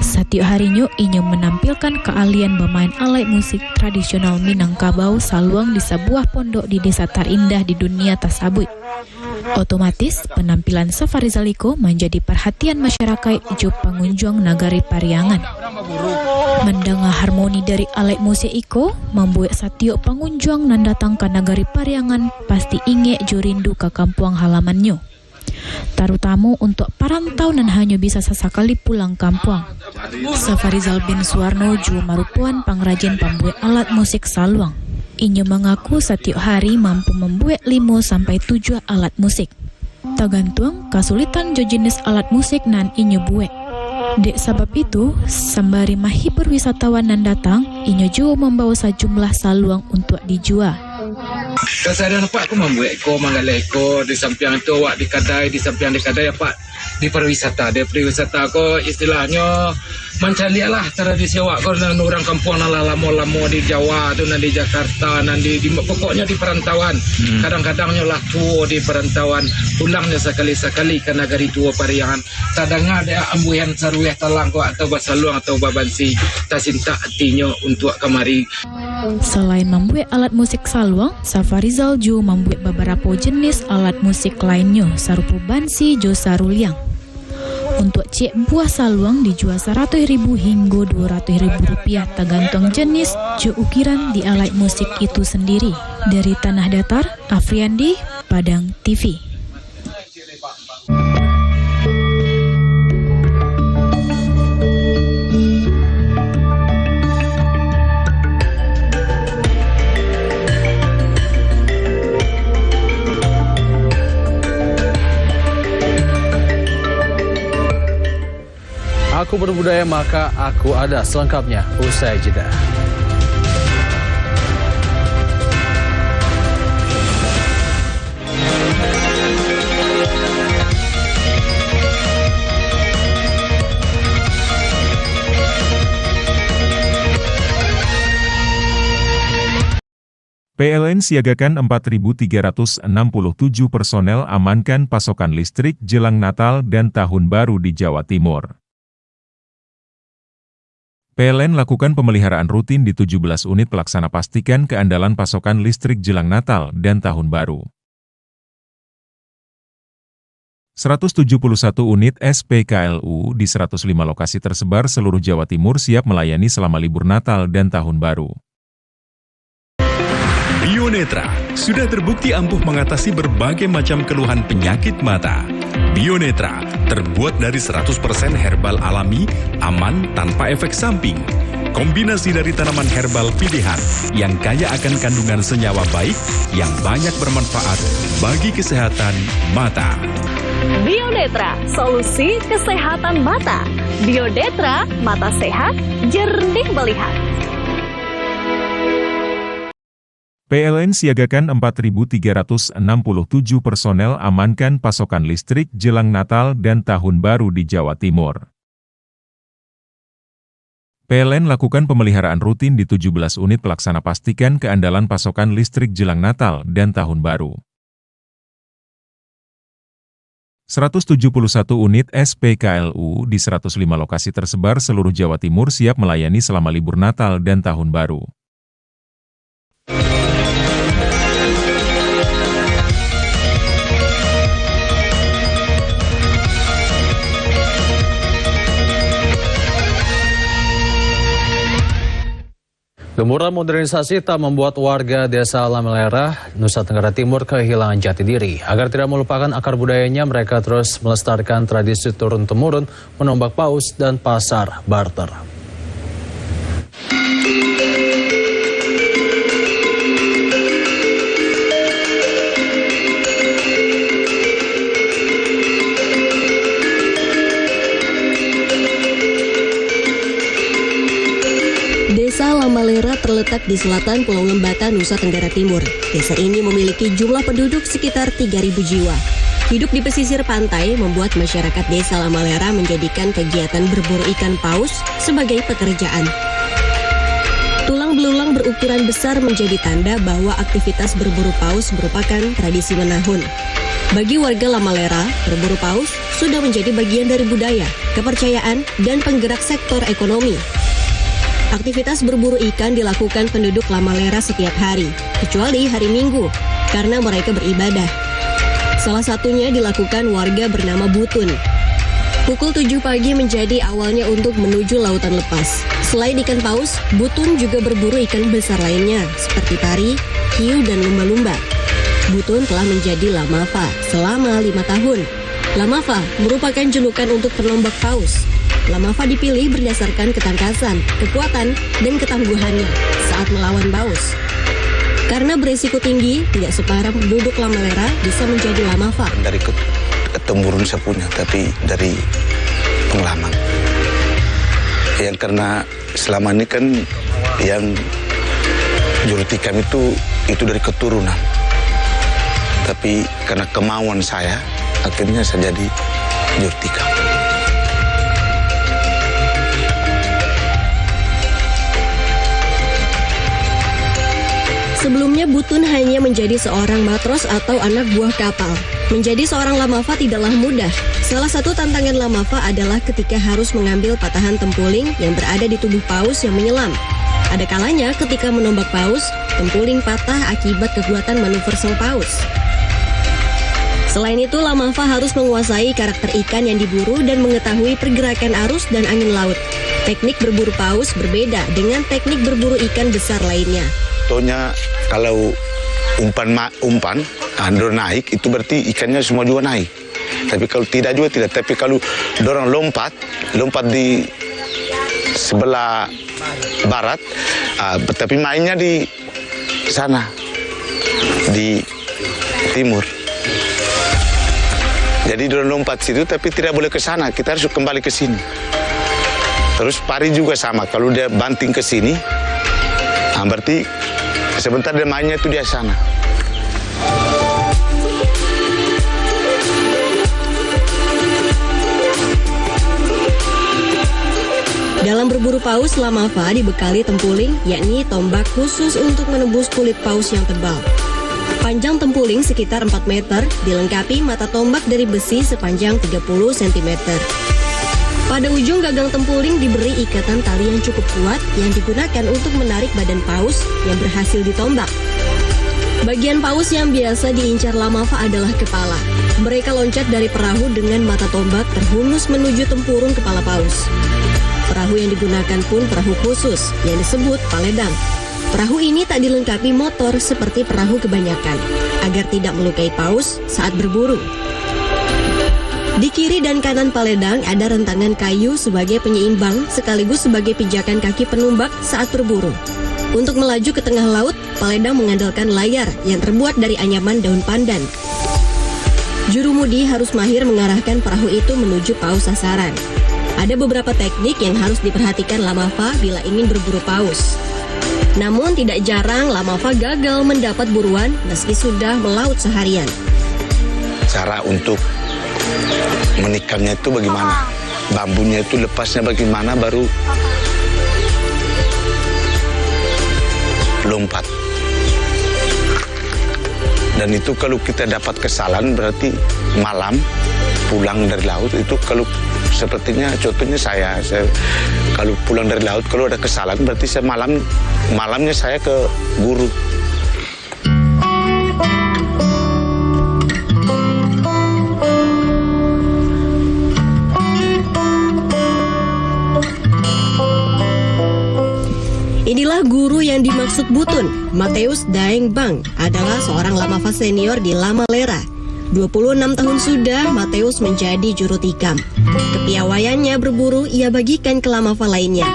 Setiap harinya ia menampilkan keahlian bermain alat musik tradisional Minangkabau saluang di sebuah pondok di desa terindah di dunia tersebut. Otomatis penampilan Safarizal itu menjadi perhatian masyarakat jo pengunjung Nagari Pariangan. Mendengar harmoni dari alat musik itu membuat setiap pengunjung yang datang ke Nagari Pariangan pasti ingin jo rindu ke kampung halamannya. Terutama untuk perantau dan hanya bisa sesekali pulang kampung. Safarizal bin Suwarno juga merupakan pengrajin pembuat alat musik saluang. Ia mengaku setiap hari mampu membuat 5-7 alat musik. Tergantung kesulitan jenis alat musik nan ia buat. Dek sebab itu, sembari menghibur wisatawan yang datang, inyo juga membawa sejumlah saluang untuk dijual. Kalau saya nampak aku membuat ekor, manggalai ekor di samping itu, awak di samping di kadai apa di pariwisata. Di pariwisata ko istilahnya mencari lah tradisi awak ko dan orang kampung nala lamo-lamo di Jawa tu, di Jakarta, di pokoknya di perantauan. Kadang-kadangnya lah tua di perantauan, pulangnya sekali-sekali ke negari tua Pariangan. Tadangnya ada ambuhan sarueh talang ko atau basaluang atau babansi, tasinta hatinya untuk kemari. Selain membuat alat musik saluang, Safarizal juga membuat beberapa jenis alat musik lainnya, sarupa bansi jo saruliang. Untuk cek buah saluang dijual 100.000 hingga 200.000 rupiah tergantung jenis jo ukiran di alat musik itu sendiri. Dari Tanah Datar, Afriandi, Padang TV. Aku berbudaya maka aku ada, selengkapnya usai jeda. PLN siagakan 4.367 personel amankan pasokan listrik jelang Natal dan Tahun Baru di Jawa Timur. PLN lakukan pemeliharaan rutin di 17 unit pelaksana pastikan keandalan pasokan listrik jelang Natal dan Tahun Baru. 171 unit SPKLU di 105 lokasi tersebar seluruh Jawa Timur siap melayani selama libur Natal dan Tahun Baru. Bionetra sudah terbukti ampuh mengatasi berbagai macam keluhan penyakit mata. Bionetra terbuat dari 100% herbal alami, aman tanpa efek samping. Kombinasi dari tanaman herbal pilihan yang kaya akan kandungan senyawa baik yang banyak bermanfaat bagi kesehatan mata. Bionetra, solusi kesehatan mata. Bionetra, mata sehat, jernih melihat. PLN siagakan 4.367 personel amankan pasokan listrik jelang Natal dan Tahun Baru di Jawa Timur. PLN lakukan pemeliharaan rutin di 17 unit pelaksana pastikan keandalan pasokan listrik jelang Natal dan Tahun Baru. 171 unit SPKLU di 105 lokasi tersebar seluruh Jawa Timur siap melayani selama libur Natal dan Tahun Baru. Gemuruh modernisasi tak membuat warga desa Lamelera, Nusa Tenggara Timur kehilangan jati diri. Agar tidak melupakan akar budayanya, mereka terus melestarikan tradisi turun-temurun menombak paus dan pasar barter. Desa Lamalera terletak di selatan Pulau Lembata, Nusa Tenggara Timur. Desa ini memiliki jumlah penduduk sekitar 3.000 jiwa. Hidup di pesisir pantai membuat masyarakat Desa Lamalera menjadikan kegiatan berburu ikan paus sebagai pekerjaan. Tulang belulang berukuran besar menjadi tanda bahwa aktivitas berburu paus merupakan tradisi menahun. Bagi warga Lamalera, berburu paus sudah menjadi bagian dari budaya, kepercayaan, dan penggerak sektor ekonomi. Aktivitas berburu ikan dilakukan penduduk Lamalera setiap hari, kecuali hari Minggu, karena mereka beribadah. Salah satunya dilakukan warga bernama Butun. Pukul 7 pagi menjadi awalnya untuk menuju lautan lepas. Selain ikan paus, Butun juga berburu ikan besar lainnya, seperti pari, hiu, dan lumba-lumba. Butun telah menjadi Lamafa selama 5 tahun. Lamafa merupakan julukan untuk penombak paus. Lamafa dipilih berdasarkan ketangkasan, kekuatan, dan ketangguhannya saat melawan paus. Karena berisiko tinggi, tidak separah penduduk Lamalera bisa menjadi Lamafa. Dari ketemurun saya punya, tapi dari pengalaman. Yang karena selama ini kan yang juru tikam itu dari keturunan. Tapi karena kemauan saya, akhirnya saya jadi juru tikam. Sebelumnya Butun hanya menjadi seorang matros atau anak buah kapal. Menjadi seorang lamafa tidaklah mudah. Salah satu tantangan lamafa adalah ketika harus mengambil patahan tempuling yang berada di tubuh paus yang menyelam. Ada kalanya ketika menombak paus, tempuling patah akibat kekuatan manuver sang paus. Selain itu, lamafa harus menguasai karakter ikan yang diburu dan mengetahui pergerakan arus dan angin laut. Teknik berburu paus berbeda dengan teknik berburu ikan besar lainnya. Contohnya kalau umpan andor naik, itu berarti ikannya semua juga naik. Tapi kalau tidak juga tidak. Tapi kalau dorong lompat di sebelah barat, tapi mainnya di sana, di timur. Jadi dorong lompat situ, tapi tidak boleh ke sana. Kita harus kembali ke sini. Terus pari juga sama. Kalau dia banting ke sini, berarti sebentar dia mainnya itu dia sana. Dalam berburu paus, lamafa dibekali tempuling, yakni tombak khusus untuk menembus kulit paus yang tebal. Panjang tempuling sekitar 4 meter, dilengkapi mata tombak dari besi sepanjang 30 cm. Pada ujung gagang tempuling diberi ikatan tali yang cukup kuat yang digunakan untuk menarik badan paus yang berhasil ditombak. Bagian paus yang biasa diincar lamafa adalah kepala. Mereka loncat dari perahu dengan mata tombak terhunus menuju tempurung kepala paus. Perahu yang digunakan pun perahu khusus yang disebut paledang. Perahu ini tak dilengkapi motor seperti perahu kebanyakan, agar tidak melukai paus saat berburu. Di kiri dan kanan paledang ada rentangan kayu sebagai penyeimbang sekaligus sebagai pijakan kaki penumbak saat berburu. Untuk melaju ke tengah laut, paledang mengandalkan layar yang terbuat dari anyaman daun pandan. Jurumudi harus mahir mengarahkan perahu itu menuju paus sasaran. Ada beberapa teknik yang harus diperhatikan lamafa bila ingin berburu paus. Namun tidak jarang lamafa gagal mendapat buruan meski sudah melaut seharian. Cara untuk menikamnya itu bagaimana? Bambunya itu lepasnya bagaimana baru lompat. Dan itu kalau kita dapat kesalahan berarti malam pulang dari laut itu kalau sepertinya contohnya saya kalau pulang dari laut kalau ada kesalahan berarti saya malamnya saya ke guru. Inilah guru yang dimaksud Butun. Mateus Daeng Bang adalah seorang lamafa senior di Lamalera. 26 tahun sudah Mateus menjadi juru tikam. Kepiawaiannya berburu ia bagikan ke lamafa lainnya.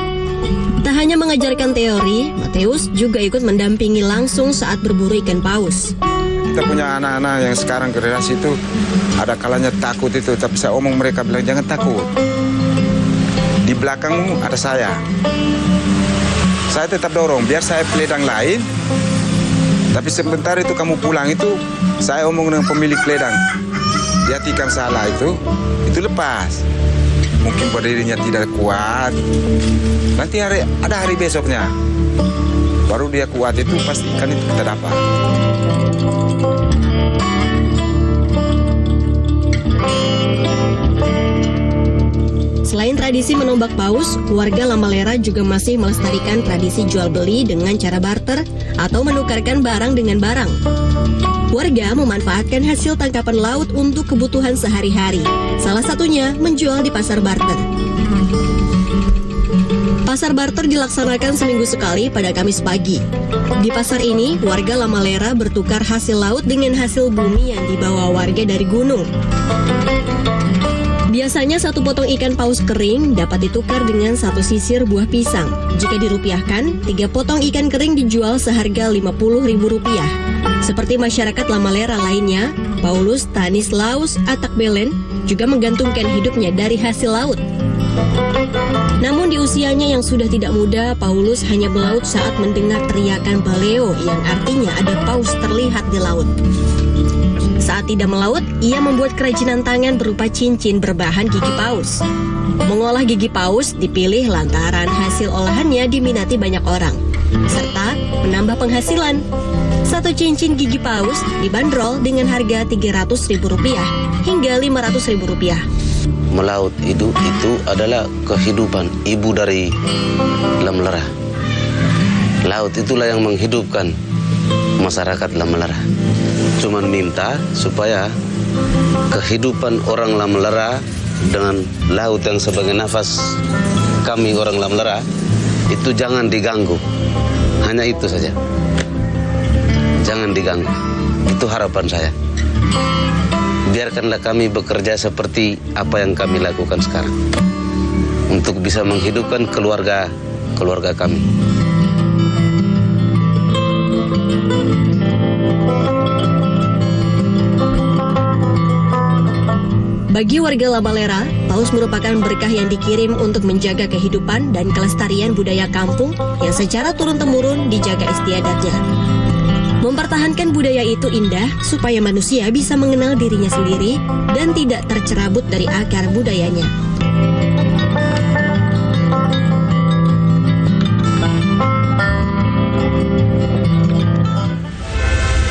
Tak hanya mengajarkan teori, Mateus juga ikut mendampingi langsung saat berburu ikan paus. Kita punya anak-anak yang sekarang generasi itu ada kalanya takut itu, tapi saya omong mereka bilang jangan takut. Di belakangmu ada saya. Saya tetap dorong, biar saya peledang lain. Tapi sebentar itu kamu pulang itu, saya omong dengan pemilik peledang. Dia tikam salah itu lepas. Mungkin berdirinya tidak kuat. Nanti ada hari besoknya. Baru dia kuat itu pasti ikan itu kita dapat. Selain tradisi menombak paus, warga Lamalera juga masih melestarikan tradisi jual beli dengan cara barter atau menukarkan barang dengan barang. Warga memanfaatkan hasil tangkapan laut untuk kebutuhan sehari-hari. Salah satunya menjual di pasar barter. Pasar barter dilaksanakan seminggu sekali pada Kamis pagi. Di pasar ini, warga Lamalera bertukar hasil laut dengan hasil bumi yang dibawa warga dari gunung. Biasanya satu potong ikan paus kering dapat ditukar dengan satu sisir buah pisang. Jika dirupiahkan, 3 potong ikan kering dijual seharga Rp50.000. Seperti masyarakat Lamalera lainnya, Paulus Stanislaus Atakbelen juga menggantungkan hidupnya dari hasil laut. Namun di usianya yang sudah tidak muda, Paulus hanya melaut saat mendengar teriakan baleo yang artinya ada paus terlihat di laut. Saat tidak melaut, ia membuat kerajinan tangan berupa cincin berbahan gigi paus. Mengolah gigi paus dipilih lantaran hasil olahannya diminati banyak orang, serta menambah penghasilan. Satu cincin gigi paus dibanderol dengan harga Rp300.000 hingga Rp500.000. Melaut itu adalah kehidupan ibu dari Lamlera. Laut itulah yang menghidupkan masyarakat Lamlera. Cuman minta supaya kehidupan orang Lamlera dengan laut yang sebagai nafas kami orang Lamlera itu jangan diganggu. Hanya itu saja. Jangan diganggu. Itu harapan saya. Biarkanlah kami bekerja seperti apa yang kami lakukan sekarang untuk bisa menghidupkan keluarga kami. Bagi warga Labalera, paus merupakan berkah yang dikirim untuk menjaga kehidupan dan kelestarian budaya kampung yang secara turun-temurun dijaga istiadatnya. Mempertahankan budaya itu indah supaya manusia bisa mengenal dirinya sendiri dan tidak tercerabut dari akar budayanya.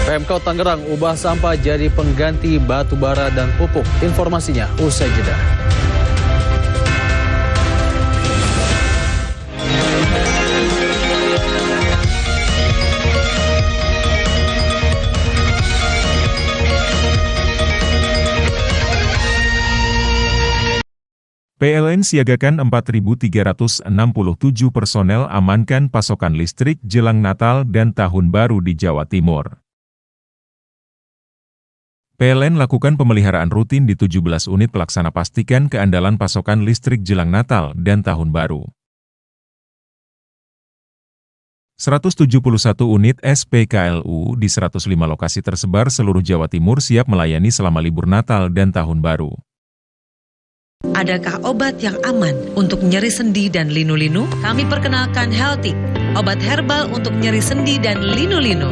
Pemkot Tangerang ubah sampah jadi pengganti batu bara dan pupuk. Informasinya usai jeda. PLN siagakan 4.367 personel amankan pasokan listrik jelang Natal dan Tahun Baru di Jawa Timur. PLN lakukan pemeliharaan rutin di 17 unit pelaksana pastikan keandalan pasokan listrik jelang Natal dan Tahun Baru. 171 unit SPKLU di 105 lokasi tersebar seluruh Jawa Timur siap melayani selama libur Natal dan Tahun Baru. Adakah obat yang aman untuk nyeri sendi dan linu-linu? Kami perkenalkan Healthic, obat herbal untuk nyeri sendi dan linu-linu.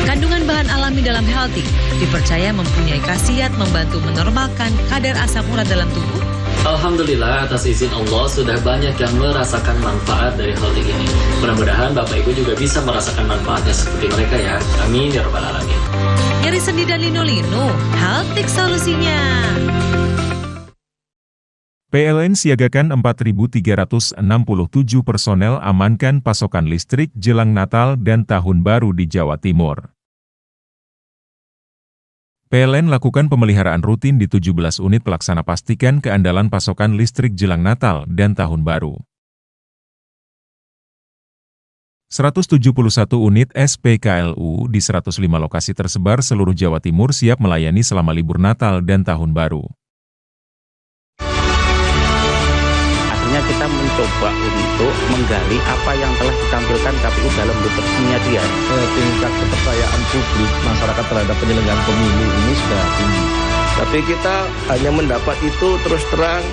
Kandungan bahan alami dalam Healthic dipercaya mempunyai khasiat membantu menormalkan kadar asam urat dalam tubuh. Alhamdulillah atas izin Allah sudah banyak yang merasakan manfaat dari Healthic ini. Mudah-mudahan Bapak Ibu juga bisa merasakan manfaatnya seperti mereka ya. Amin ya rabbal alamin. Nyeri sendi dan linu-linu, Healthic solusinya. PLN siagakan 4.367 personel amankan pasokan listrik jelang Natal dan Tahun Baru di Jawa Timur. PLN lakukan pemeliharaan rutin di 17 unit pelaksana pastikan keandalan pasokan listrik jelang Natal dan Tahun Baru. 171 unit SPKLU di 105 lokasi tersebar seluruh Jawa Timur siap melayani selama libur Natal dan Tahun Baru. Kita mencoba untuk menggali apa yang telah ditampilkan KPU dalam bentuknya dia. Tingkat kepercayaan publik masyarakat terhadap penyelenggaraan pemilu ini sudah tinggi. Tapi kita hanya mendapat itu terus terang,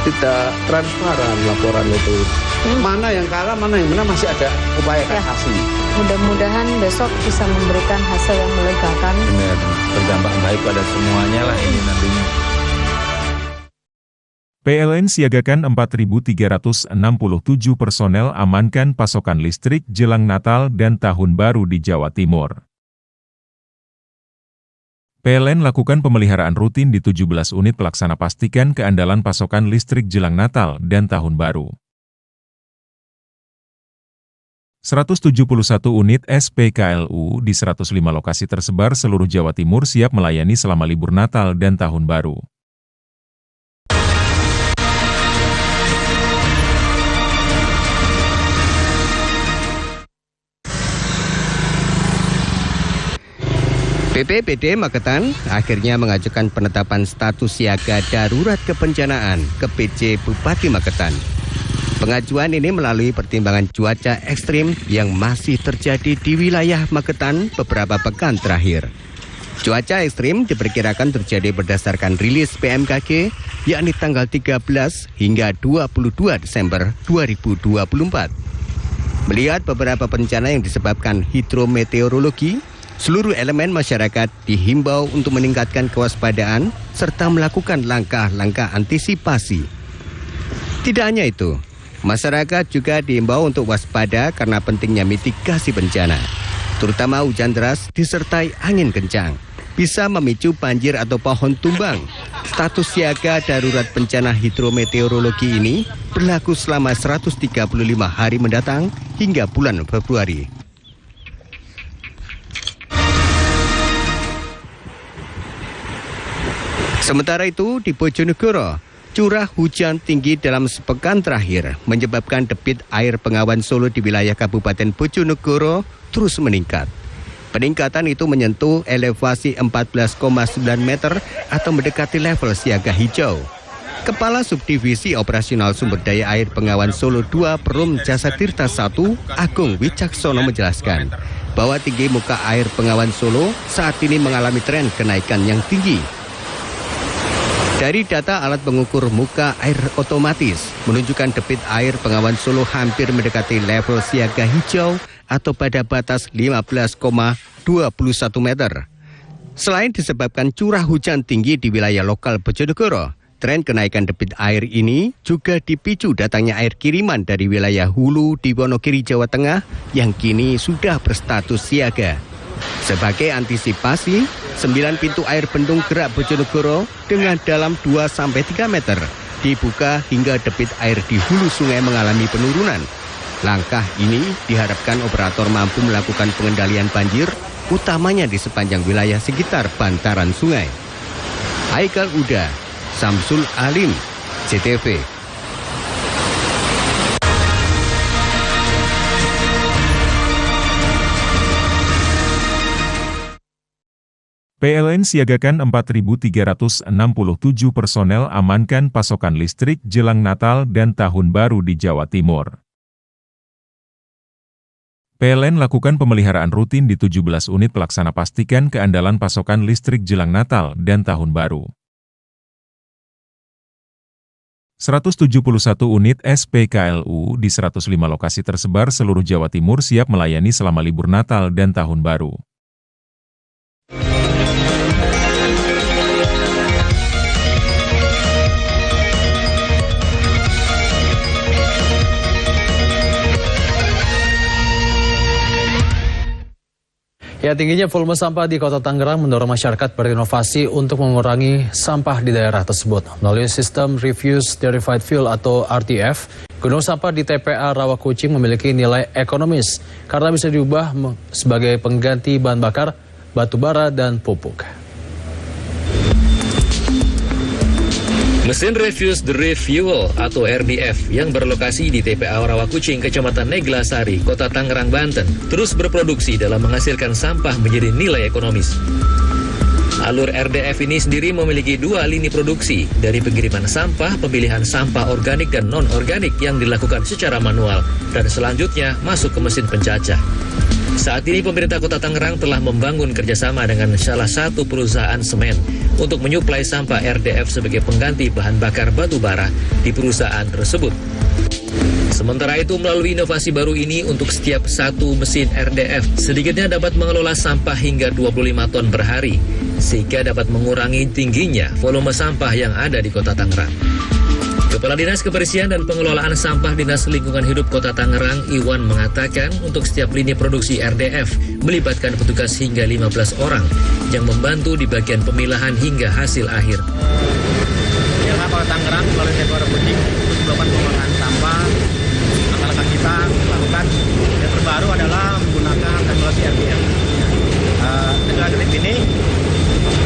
tidak transparan laporan itu. Mana yang kalah, mana yang menang, masih ada upaya kasasi. Mudah-mudahan besok bisa memberikan hasil yang melegakan. Benar, berdampak baik pada semuanya lah ini nantinya. PLN siagakan 4.367 personel amankan pasokan listrik jelang Natal dan Tahun Baru di Jawa Timur. PLN lakukan pemeliharaan rutin di 17 unit pelaksana pastikan keandalan pasokan listrik jelang Natal dan Tahun Baru. 171 unit SPKLU di 105 lokasi tersebar seluruh Jawa Timur siap melayani selama libur Natal dan Tahun Baru. BPBD Magetan akhirnya mengajukan penetapan status siaga darurat kebencanaan ke PJ Bupati Magetan. Pengajuan ini melalui pertimbangan cuaca ekstrim yang masih terjadi di wilayah Magetan beberapa pekan terakhir. Cuaca ekstrim diperkirakan terjadi berdasarkan rilis BMKG, yakni tanggal 13 hingga 22 Desember 2024. Melihat beberapa bencana yang disebabkan hidrometeorologi, seluruh elemen masyarakat dihimbau untuk meningkatkan kewaspadaan serta melakukan langkah-langkah antisipasi. Tidak hanya itu, masyarakat juga dihimbau untuk waspada karena pentingnya mitigasi bencana, terutama hujan deras disertai angin kencang, bisa memicu banjir atau pohon tumbang. Status siaga darurat bencana hidrometeorologi ini berlaku selama 135 hari mendatang hingga bulan Februari. Sementara itu, di Bojonegoro, curah hujan tinggi dalam sepekan terakhir menyebabkan debit air Bengawan Solo di wilayah Kabupaten Bojonegoro terus meningkat. Peningkatan itu menyentuh elevasi 14,9 meter atau mendekati level siaga hijau. Kepala Subdivisi Operasional Sumber Daya Air Bengawan Solo 2 Perum Jasa Tirta 1, Agung Wicaksono menjelaskan bahwa tinggi muka air Bengawan Solo saat ini mengalami tren kenaikan yang tinggi. Dari data alat pengukur muka air otomatis menunjukkan debit air Bengawan Solo hampir mendekati level siaga hijau atau pada batas 15,21 meter. Selain disebabkan curah hujan tinggi di wilayah lokal Bojonegoro, tren kenaikan debit air ini juga dipicu datangnya air kiriman dari wilayah hulu di Wonogiri, Jawa Tengah yang kini sudah berstatus siaga. Sebagai antisipasi, 9 pintu air bendung Gerak Bojonegoro dengan dalam 2-3 meter dibuka hingga debit air di hulu sungai mengalami penurunan. Langkah ini diharapkan operator mampu melakukan pengendalian banjir, utamanya di sepanjang wilayah sekitar bantaran sungai. Haikal Uda, Samsul Alim, CTV. PLN siagakan 4.367 personel amankan pasokan listrik jelang Natal dan Tahun Baru di Jawa Timur. PLN lakukan pemeliharaan rutin di 17 unit pelaksana pastikan keandalan pasokan listrik jelang Natal dan Tahun Baru. 171 unit SPKLU di 105 lokasi tersebar seluruh Jawa Timur siap melayani selama libur Natal dan Tahun Baru. Ya, tingginya volume sampah di Kota Tangerang mendorong masyarakat berinovasi untuk mengurangi sampah di daerah tersebut. Melalui sistem Refuse Terrified Fuel atau RTF, gunung sampah di TPA Rawakucing memiliki nilai ekonomis karena bisa diubah sebagai pengganti bahan bakar, batu bara, dan pupuk. Mesin Refuse Derived Fuel atau RDF yang berlokasi di TPA Rawakucing, Kecamatan Neglasari, Kota Tangerang, Banten, terus berproduksi dalam menghasilkan sampah menjadi nilai ekonomis. Alur RDF ini sendiri memiliki 2 lini produksi, dari pengiriman sampah, pemilihan sampah organik dan non-organik yang dilakukan secara manual, dan selanjutnya masuk ke mesin pencacah. Saat ini pemerintah Kota Tangerang telah membangun kerjasama dengan salah satu perusahaan semen untuk menyuplai sampah RDF sebagai pengganti bahan bakar batu bara di perusahaan tersebut. Sementara itu, melalui inovasi baru ini untuk setiap satu mesin RDF sedikitnya dapat mengelola sampah hingga 25 ton per hari, sehingga dapat mengurangi tingginya volume sampah yang ada di Kota Tangerang. Kepala Dinas Kebersihan dan Pengelolaan Sampah Dinas Lingkungan Hidup Kota Tangerang, Iwan, mengatakan untuk setiap lini produksi RDF melibatkan petugas hingga 15 orang yang membantu di bagian pemilahan hingga hasil akhir. Kota Tangerang melalui TPA Rawakucing untuk melakukan pengolahan sampah. Langkah kita melakukan yang terbaru adalah menggunakan teknologi RDF. Teknologi ini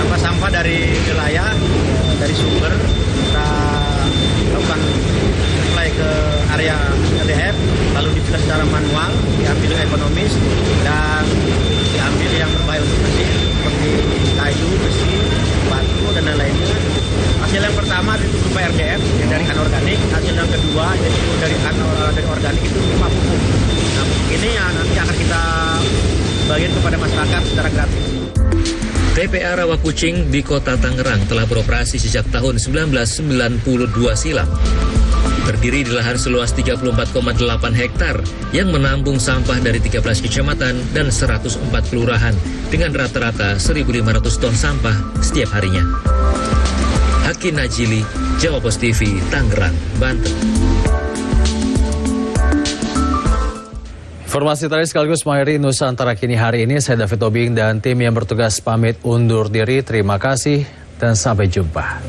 sampah-sampah dari wilayah, dari sumber kita lakukan supply ke area RDF, lalu dipilah secara manual, diambil yang ekonomis dan diambil yang berbahaya untuk mesin seperti kayu, besi, batu dan lain-lainnya. Hasil yang pertama itu berupa RDF yang dari anorganik, hasil yang kedua yaitu dari organik itu berupa pupuk. Nah, ini yang nanti akan kita bagikan kepada masyarakat secara gratis. TPA Rawakucing di Kota Tangerang telah beroperasi sejak tahun 1992 silam. Berdiri di lahan seluas 34,8 hektar yang menampung sampah dari 13 kecamatan dan 104 kelurahan dengan rata-rata 1.500 ton sampah setiap harinya. Hakim Najili, Jawa Pos TV, Tangerang, Banten. Informasi terakhir sekaligus mengakhiri Nusantara Kini hari ini. Saya David Tobing dan tim yang bertugas pamit undur diri. Terima kasih dan sampai jumpa.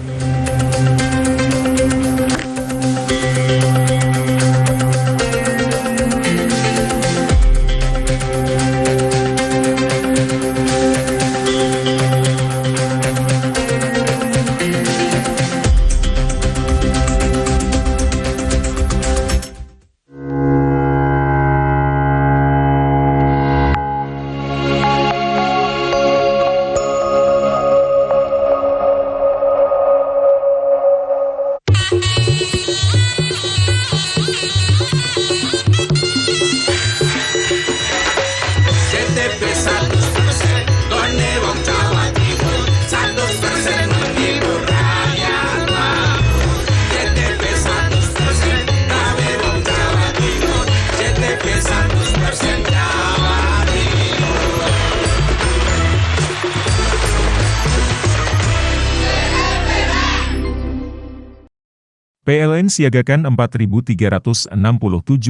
PLN siagakan 4.367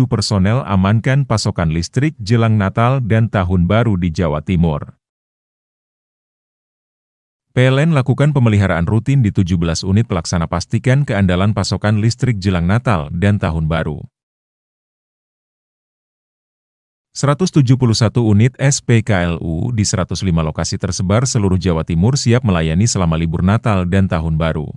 personel amankan pasokan listrik jelang Natal dan Tahun Baru di Jawa Timur. PLN lakukan pemeliharaan rutin di 17 unit pelaksana pastikan keandalan pasokan listrik jelang Natal dan Tahun Baru. 171 unit SPKLU di 105 lokasi tersebar seluruh Jawa Timur siap melayani selama libur Natal dan Tahun Baru.